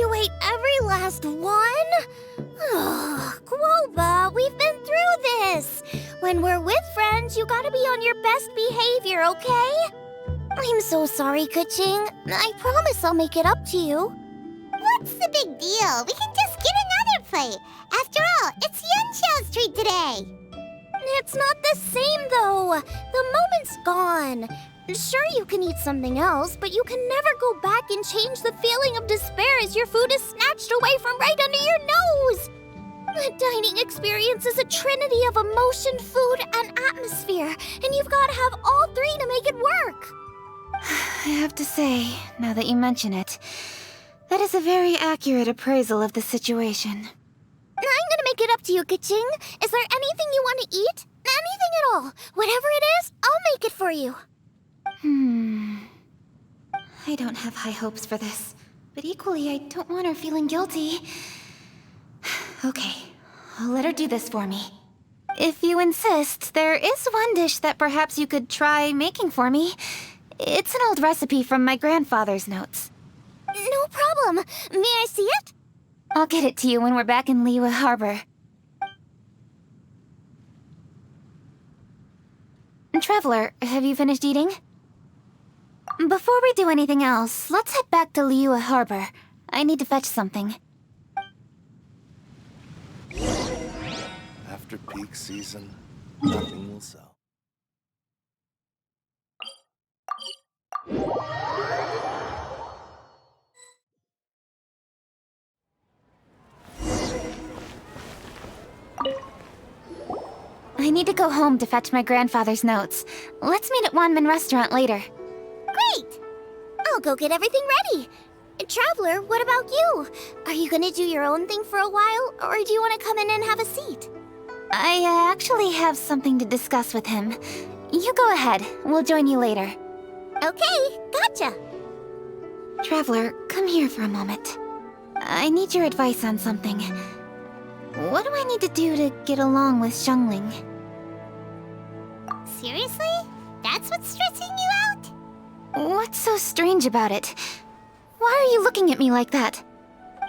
B: You ate every last one? Ugh, Guoba, we've been through this. When we're with friends, you gotta be on your best behavior, okay? I'm so sorry, Keqing. I promise I'll make it up to you.
A: What's the big deal? We can just get another plate. After all, it's Yanxiao's treat today.
B: It's not the same, though. The moment's gone. Sure, you can eat something else, but you can never go back and change the feeling of despair as your food is snatched away from right under your nose. The dining experience is a trinity of emotion, food, and atmosphere, and you've got to have all three to make it work.
E: I have to say, now that you mention it, that is a very accurate appraisal of the situation.
B: I'm gonna make it up to you, Keqing. Is there anything you want to eat? Anything at all. Whatever it is, I'll make it for you.
E: I don't have high hopes for this, but equally I don't want her feeling guilty. Okay, I'll let her do this for me. If you insist, there is one dish that perhaps you could try making for me. It's an old recipe from my grandfather's notes.
B: No problem. May I see it?
E: I'll get it to you when we're back in Liyue Harbor. Traveler, have you finished eating? Before we do anything else, let's head back to Liyue Harbor. I need to fetch something.
N: After peak season, nothing will sell.
E: I need to go home to fetch my grandfather's notes. Let's meet at Wanmin Restaurant later.
B: Great! I'll go get everything ready. Traveler, what about you? Are you gonna do your own thing for a while, or do you want to come in and have a seat?
E: I actually have something to discuss with him. You go ahead. We'll join you later.
B: Okay, gotcha.
E: Traveler, come here for a moment. I need your advice on something. What do I need to do to get along with Xiangling?
A: Seriously? That's what's stressing you out?
E: What's so strange about it? Why are you looking at me like that?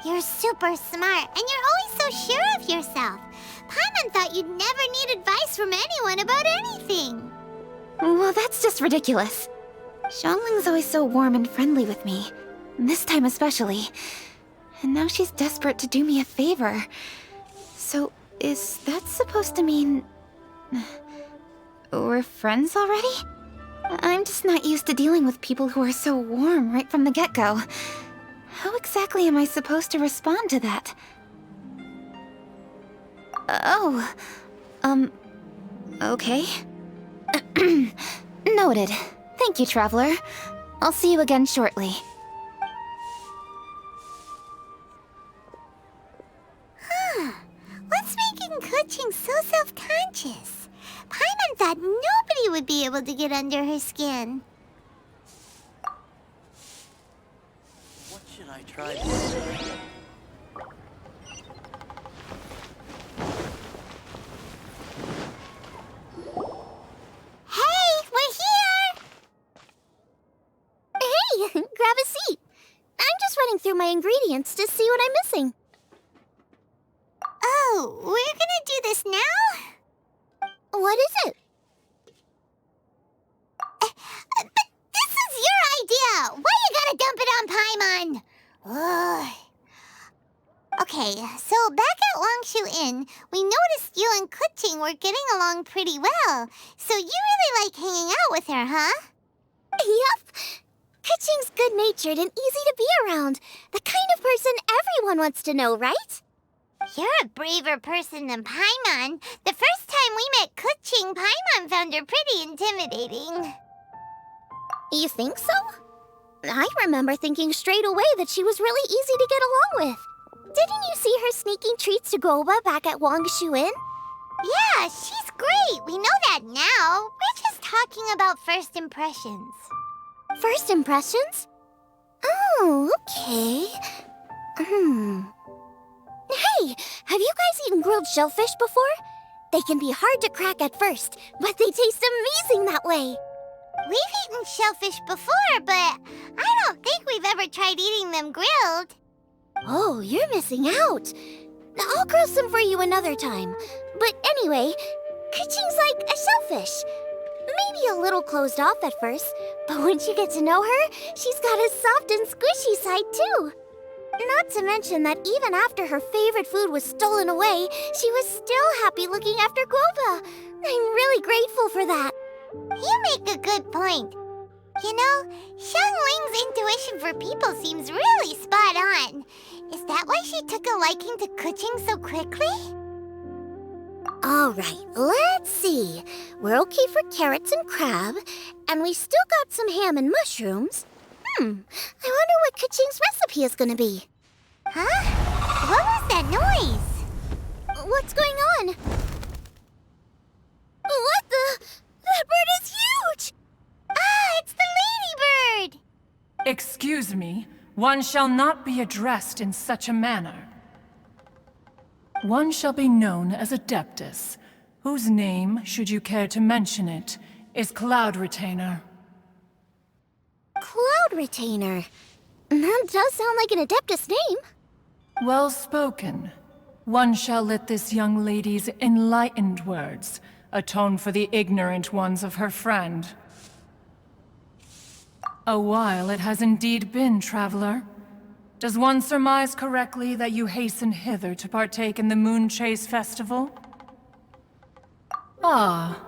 A: You're super smart, and you're always so sure of yourself. Paimon thought you'd never need advice from anyone about anything.
E: Well, that's just ridiculous. Xiangling's always so warm and friendly with me. This time especially. And now she's desperate to do me a favor. So, is that supposed to mean... we're friends already? I'm just not used to dealing with people who are so warm right from the get-go. How exactly am I supposed to respond to that? Okay. Noted. Thank you, Traveler. I'll see you again shortly.
A: What's making Keqing so self-conscious? Paimon thought nobody would be able to get under her skin.
N: What should I try this time?
A: Hey, we're here!
B: Hey, grab a seat. I'm just running through my ingredients to see what I'm missing.
A: Oh, we're gonna do this now?
B: What is it?
A: But this is your idea! Why you gotta dump it on Paimon? Ugh. Okay, so back at Wangshu Inn, we noticed you and Keqing were getting along pretty well. So you really like hanging out with her, huh?
B: Yep. Keqing's good-natured and easy to be around. The kind of person everyone wants to know, right?
A: You're a braver person than Paimon. The first time we met Keqing, Paimon found her pretty intimidating.
B: You think so? I remember thinking straight away that she was really easy to get along with. Didn't you see her sneaking treats to Goba back at Wangshu Inn?
A: Yeah, she's great. We know that now. We're just talking about first impressions.
B: First impressions? Oh, okay. Hey, have you guys eaten grilled shellfish before? They can be hard to crack at first, but they taste amazing that way.
A: We've eaten shellfish before, but I don't think we've ever tried eating them grilled.
B: Oh, you're missing out. I'll grill some for you another time. But anyway, Keqing's like a shellfish. Maybe a little closed off at first, but once you get to know her, she's got a soft and squishy side too. Not to mention that even after her favorite food was stolen away, she was still happy looking after Guoba. I'm really grateful for that.
A: You make a good point. You know, Xiangling's intuition for people seems really spot on. Is that why she took a liking to Keqing so quickly?
B: All right, let's see. We're okay for carrots and crab, and we still got some ham and mushrooms. I wonder what Keqing's recipe is gonna be.
A: Huh? What was that noise?
B: What's going on? What the? That bird is huge!
A: Ah, it's the ladybird!
O: Excuse me, one shall not be addressed in such a manner. One shall be known as Adeptus, whose name, should you care to mention it, is Cloud Retainer.
B: Cloud Retainer? That does sound like an Adeptus name.
O: Well spoken. One shall let this young lady's enlightened words atone for the ignorant ones of her friend. A while it has indeed been, traveler. Does one surmise correctly that you hasten hither to partake in the Moonchase festival? Ah,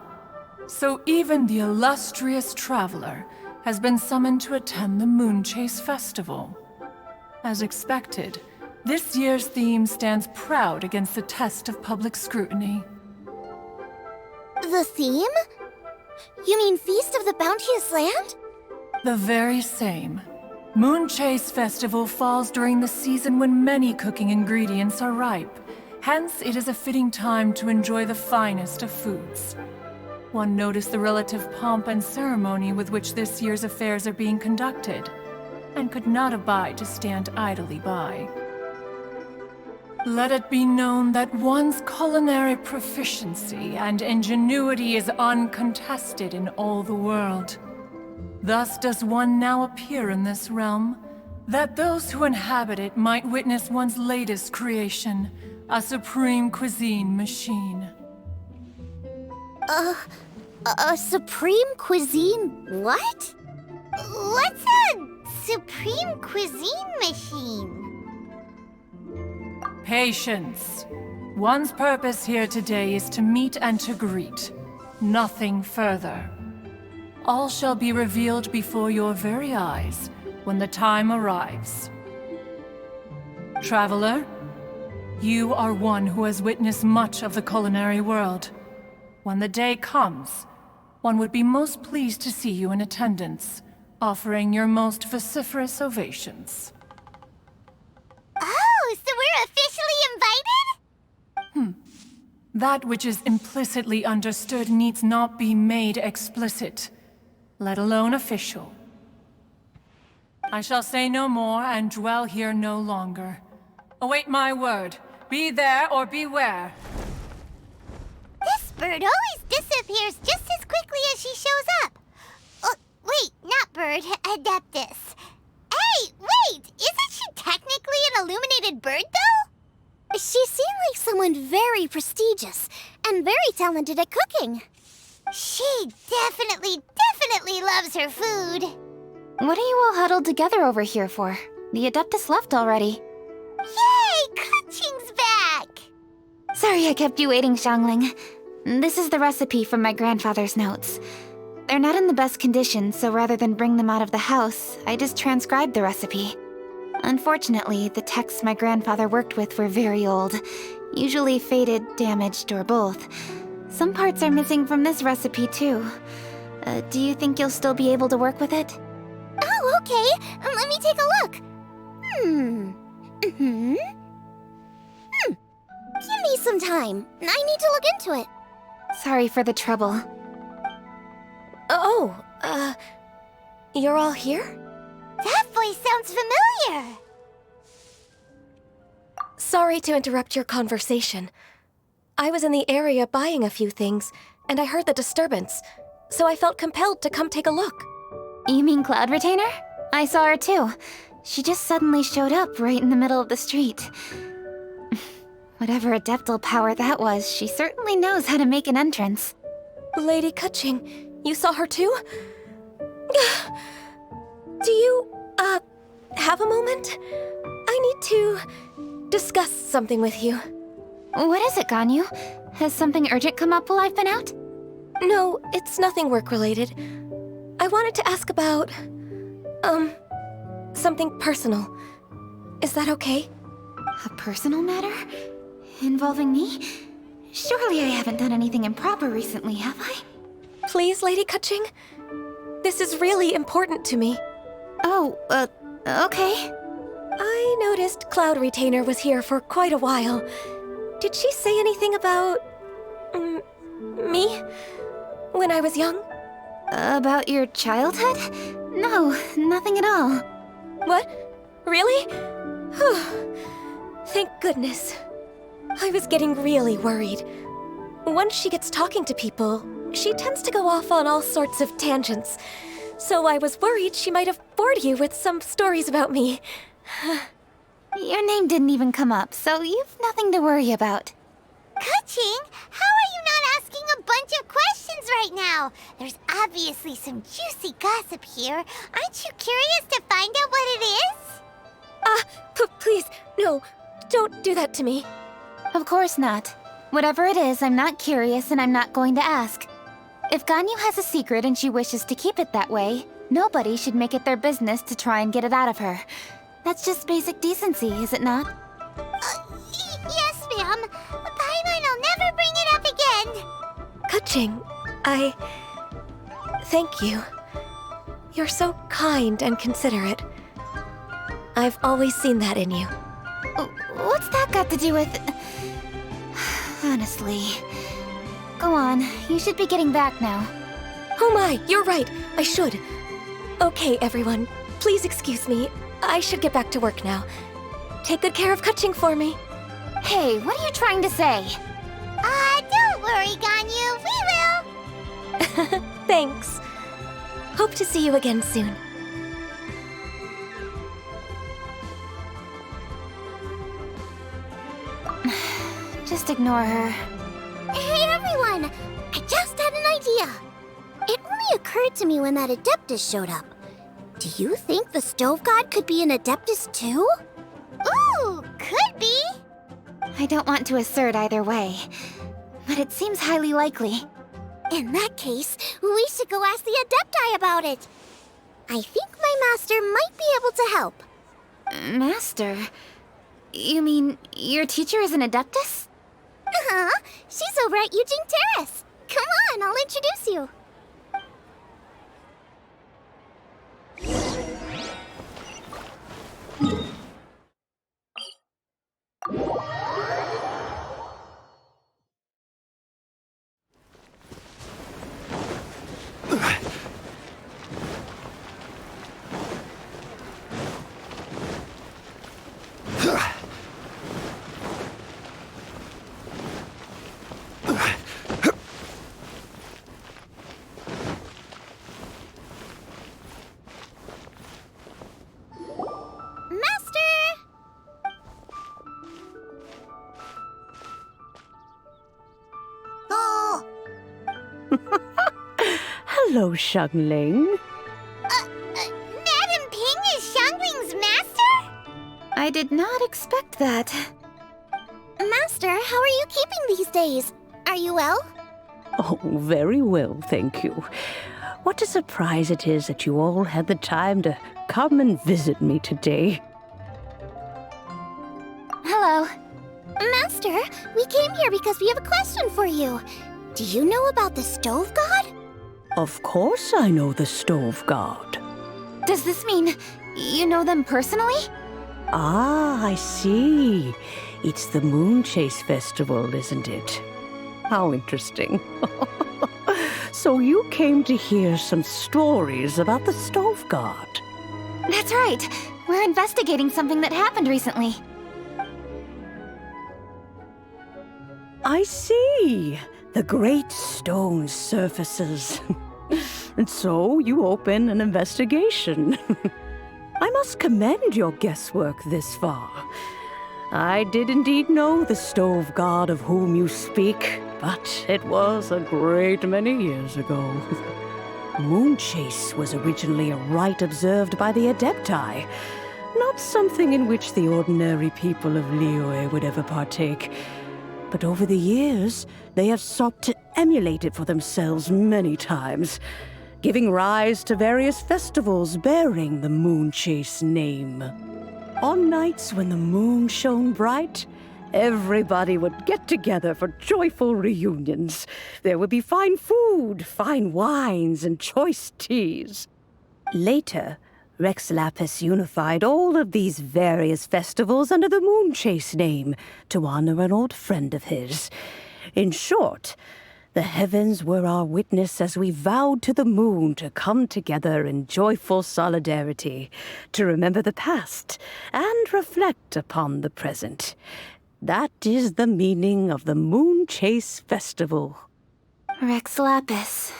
O: so even the illustrious traveler has been summoned to attend the Moonchase Festival. As expected, this year's theme stands proud against the test of public scrutiny.
B: The theme? You mean Feast of the Bounteous Land?
O: The very same. Moonchase Festival falls during the season when many cooking ingredients are ripe. Hence, it is a fitting time to enjoy the finest of foods. One noticed the relative pomp and ceremony with which this year's affairs are being conducted, and could not abide to stand idly by. Let it be known that one's culinary proficiency and ingenuity is uncontested in all the world. Thus does one now appear in this realm, that those who inhabit it might witness one's latest creation, a supreme cuisine machine.
B: A supreme cuisine what?
A: What's a supreme cuisine machine?
O: Patience. One's purpose here today is to meet and to greet. Nothing further. All shall be revealed before your very eyes when the time arrives. Traveler, you are one who has witnessed much of the culinary world. When the day comes, one would be most pleased to see you in attendance, offering your most vociferous ovations.
A: Oh, so we're officially invited?
O: That which is implicitly understood needs not be made explicit, let alone official. I shall say no more and dwell here no longer. Await my word. Be there or beware.
A: This bird always disappears just as quickly as she shows up. Oh, wait, not bird, Adeptus. Hey, wait! Isn't she technically an illuminated bird, though?
B: She seemed like someone very prestigious and very talented at cooking.
A: She definitely loves her food.
E: What are you all huddled together over here for? The Adeptus left already.
A: Yay! Keqing's back!
E: Sorry I kept you waiting, Xiangling. This is the recipe from my grandfather's notes. They're not in the best condition, so rather than bring them out of the house, I just transcribed the recipe. Unfortunately, the texts my grandfather worked with were very old, usually faded, damaged, or both. Some parts are missing from this recipe, too. Do you think you'll still be able to work with it?
B: Oh, okay. Let me take a look. Give me some time. I need to look into it.
E: Sorry for the trouble.
B: You're all here?
A: That voice sounds familiar.
P: Sorry to interrupt your conversation. I was in the area buying a few things, and I heard the disturbance, so I felt compelled to come take a look.
E: You mean Cloud Retainer? I saw her too. She just suddenly showed up right in the middle of the street. Whatever adeptal power that was, she certainly knows how to make an entrance.
P: Lady Keqing, you saw her too? Do you, have a moment? I need to discuss something with you.
E: What is it, Ganyu? Has something urgent come up while I've been out?
P: No, it's nothing work-related. I wanted to ask about, something personal. Is that okay?
E: A personal matter? Involving me? Surely I haven't done anything improper recently, have I?
P: Please, Lady Keqing. This is really important to me.
E: Oh, okay.
P: I noticed Cloud Retainer was here for quite a while. Did she say anything about... me? When I was young?
E: About your childhood? No, nothing at all.
P: What? Really? Thank goodness. I was getting really worried. Once she gets talking to people, she tends to go off on all sorts of tangents. So I was worried she might have bored you with some stories about me.
E: Your name didn't even come up, so you've nothing to worry about.
A: Keqing, how are you not asking a bunch of questions right now? There's obviously some juicy gossip here. Aren't you curious to find out what it is?
P: Please, no, don't do that to me.
E: Of course not. Whatever it is, I'm not curious and I'm not going to ask. If Ganyu has a secret and she wishes to keep it that way, nobody should make it their business to try and get it out of her. That's just basic decency, is it not?
A: Yes, ma'am. Paimon will never bring it up again.
P: Keqing, thank you. You're so kind and considerate. I've always seen that in you.
E: What's that got to do with... Honestly. Go on, you should be getting back now.
P: Oh my, you're right. I should. Okay, everyone. Please excuse me. I should get back to work now. Take good care of Keqing for me.
E: Hey, what are you trying to say?
A: Don't worry, Ganyu. We will.
P: Thanks. Hope to see you again soon.
E: Just ignore her.
B: Hey, everyone! I just had an idea. It only occurred to me when that Adeptus showed up. Do you think the Stove God could be an Adeptus too?
A: Ooh, could be.
E: I don't want to assert either way, but it seems highly likely.
B: In that case, we should go ask the Adepti about it. I think my master might be able to help.
E: Master? You mean your teacher is an Adeptus?
B: Uh-huh. She's over at Yujing Terrace. Come on, I'll introduce you.
H: Hello, Xiangling.
A: Madam Ping is Xiangling's master?
E: I did not expect that.
B: Master, how are you keeping these days? Are you well?
H: Oh, very well, thank you. What a surprise it is that you all had the time to come and visit me today.
E: Hello.
B: Master, we came here because we have a question for you. Do you know about the Stove God?
H: Of course I know the Stove God.
E: Does this mean you know them personally?
H: Ah, I see. It's the Moonchase festival, isn't it? How interesting. So you came to hear some stories about the Stove God.
E: That's right. We're investigating something that happened recently.
H: I see. The great stone surfaces. And so you open an investigation. I must commend your guesswork this far. I did indeed know the Stove God of whom you speak, but it was a great many years ago. Moonchase was originally a rite observed by the Adepti, not something in which the ordinary people of Liyue would ever partake. But over the years, they have sought to emulate it for themselves many times, giving rise to various festivals bearing the Moonchase name. On nights when the moon shone bright, everybody would get together for joyful reunions. There would be fine food, fine wines, and choice teas. Later, Rex Lapis unified all of these various festivals under the Moonchase name to honor an old friend of his. In short, the heavens were our witness as we vowed to the moon to come together in joyful solidarity, to remember the past and reflect upon the present. That is the meaning of the Moonchase Festival.
E: Rex Lapis.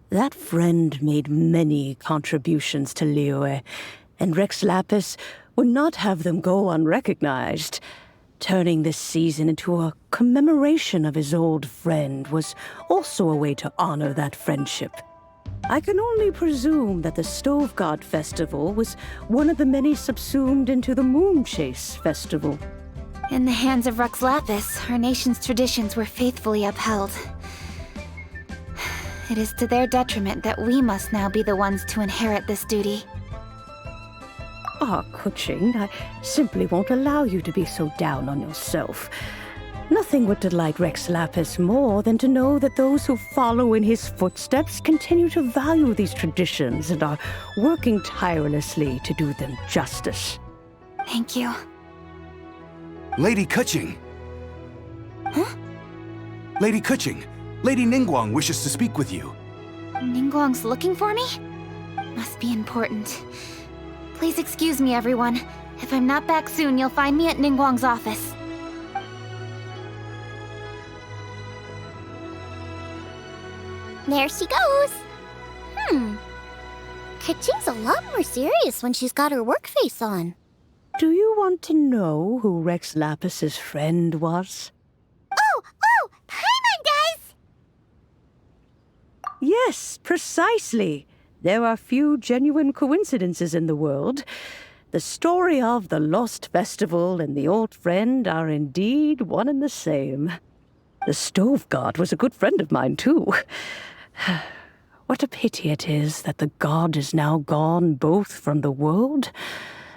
H: That friend made many contributions to Liyue, and Rex Lapis would not have them go unrecognized. Turning this season into a commemoration of his old friend was also a way to honor that friendship.
Q: I can only presume that the Stove God Festival was one of the many subsumed into the Moonchase Festival.
E: In the hands of Rux Lapis, our nation's traditions were faithfully upheld. It is to their detriment that we must now be the ones to inherit this duty.
Q: Ah, Keqing, I simply won't allow you to be so down on yourself. Nothing would delight Rex Lapis more than to know that those who follow in his footsteps continue to value these traditions and are working tirelessly to do them justice.
E: Thank you.
C: Lady Keqing!
E: Huh?
C: Lady Keqing! Lady Ningguang wishes to speak with you.
E: Ningguang's looking for me? Must be important. Please excuse me, everyone. If I'm not back soon, you'll find me at Ningguang's office.
B: There she goes. Keqing's a lot more serious when she's got her work face on.
Q: Do you want to know who Rex Lapis's friend was?
A: Oh! Paimon does!
Q: Yes, precisely. There are few genuine coincidences in the world. The story of the Lost Festival and the old friend are indeed one and the same. The Stove God was a good friend of mine, too. What a pity it is that the god is now gone both from the world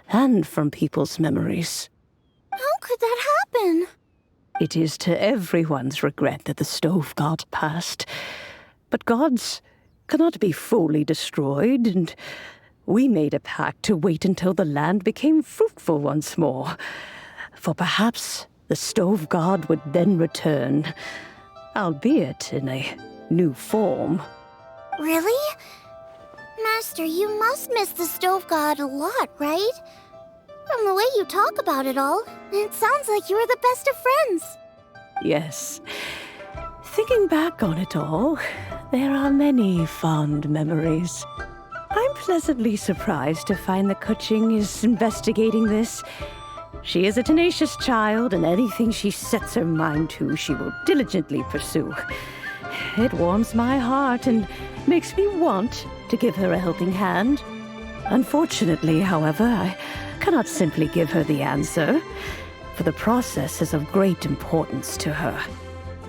Q: and from people's memories.
B: How could that happen?
Q: It is to everyone's regret that the Stove God passed. But gods cannot be fully destroyed, and we made a pact to wait until the land became fruitful once more. For perhaps the Stove God would then return, albeit in a new form.
B: Really? Master, you must miss the Stove God a lot, right? From the way you talk about it all, it sounds like you were the best of friends.
Q: Yes. Thinking back on it all, there are many fond memories. I'm pleasantly surprised to find that Keqing is investigating this. She is a tenacious child, and anything she sets her mind to, she will diligently pursue. It warms my heart and makes me want to give her a helping hand. Unfortunately, however, I cannot simply give her the answer, for the process is of great importance to her.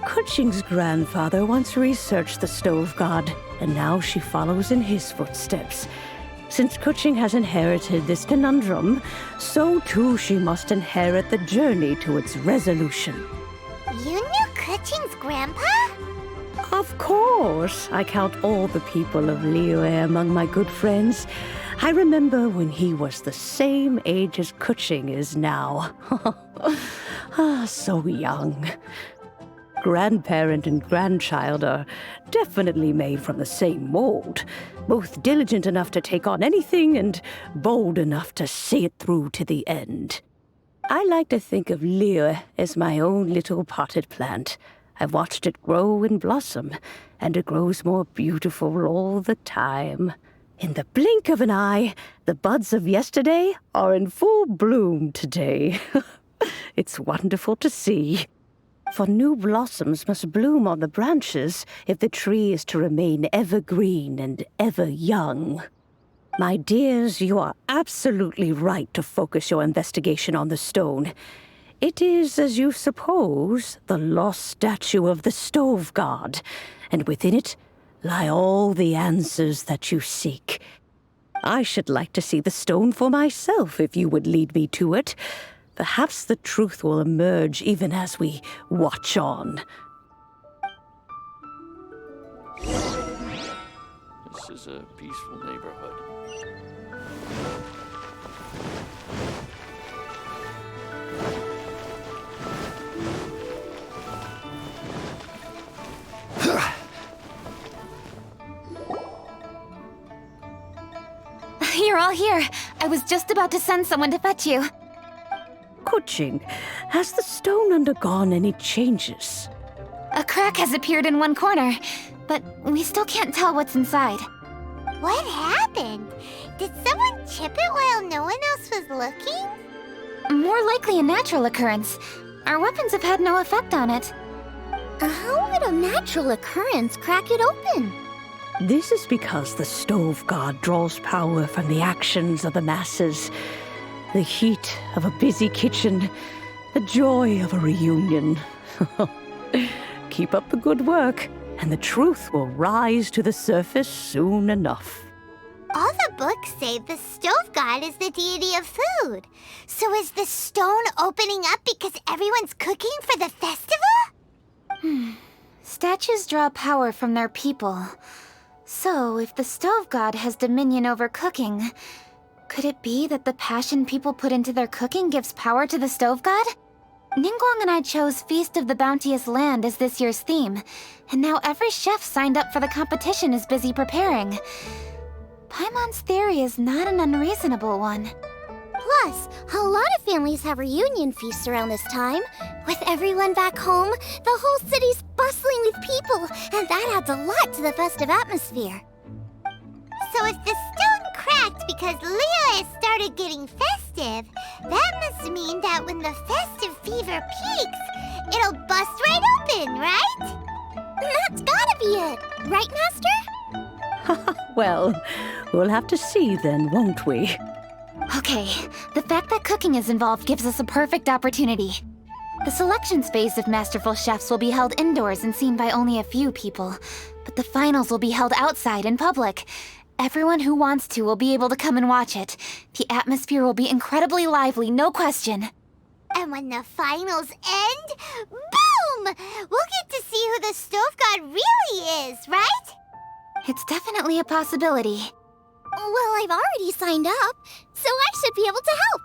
Q: Keqing's grandfather once researched the Stove God, and now she follows in his footsteps. Since Keqing has inherited this conundrum, so too she must inherit the journey to its resolution.
A: You knew Keqing's grandpa?
Q: Of course. I count all the people of Liyue among my good friends. I remember when he was the same age as Keqing is now. So young. Grandparent and grandchild are definitely made from the same mold. Both diligent enough to take on anything and bold enough to see it through to the end. I like to think of Liyue as my own little potted plant. I've watched it grow and blossom, and it grows more beautiful all the time. In the blink of an eye, the buds of yesterday are in full bloom today. It's wonderful to see. For new blossoms must bloom on the branches if the tree is to remain evergreen and ever young. My dears, you are absolutely right to focus your investigation on the stone. It is, as you suppose, the lost statue of the Stove God, and within it lie all the answers that you seek. I should like to see the stone for myself if you would lead me to it. Perhaps the truth will emerge even as we watch on.
N: This is a peaceful neighborhood.
E: You're all here. I was just about to send someone to fetch you.
Q: Keqing, has the stone undergone any changes?
E: A crack has appeared in one corner, but we still can't tell what's inside.
A: What happened? Did someone chip it while no one else was looking?
E: More likely a natural occurrence. Our weapons have had no effect on it.
B: How would a natural occurrence crack it open?
Q: This is because the stove god draws power from the actions of the masses, the heat of a busy kitchen, the joy of a reunion. Keep up the good work, and the truth will rise to the surface soon enough.
A: All the books say the stove god is the deity of food. So is the stone opening up because everyone's cooking for the festival?
E: Statues draw power from their people. So, if the stove god has dominion over cooking, could it be that the passion people put into their cooking gives power to the stove god? Ningguang and I chose Feast of the Bounteous Land as this year's theme, and now every chef signed up for the competition is busy preparing. Paimon's theory is not an unreasonable one.
B: Plus, a lot of families have reunion feasts around this time. With everyone back home, the whole city's bustling with people, and that adds a lot to the festive atmosphere.
A: So if the stone cracked because Leela has started getting festive, that must mean that when the festive fever peaks, it'll bust right open, right?
B: That's gotta be it, right, Master?
Q: Well, we'll have to see then, won't we?
E: Okay, the fact that cooking is involved gives us a perfect opportunity. The selection phase of masterful chefs will be held indoors and seen by only a few people, but the finals will be held outside in public. Everyone who wants to will be able to come and watch it. The atmosphere will be incredibly lively, no question.
A: And when the finals end, boom! We'll get to see who the stove god really is, right?
E: It's definitely a possibility.
B: Well, I've already signed up, so I should be able to help.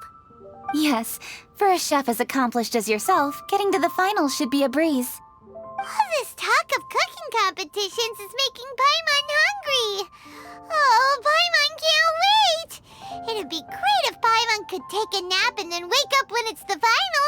E: Yes, for a chef as accomplished as yourself, getting to the finals should be a breeze.
A: All this talk of cooking competitions is making Paimon hungry. Oh, Paimon can't wait! It'd be great if Paimon could take a nap and then wake up when it's the finals.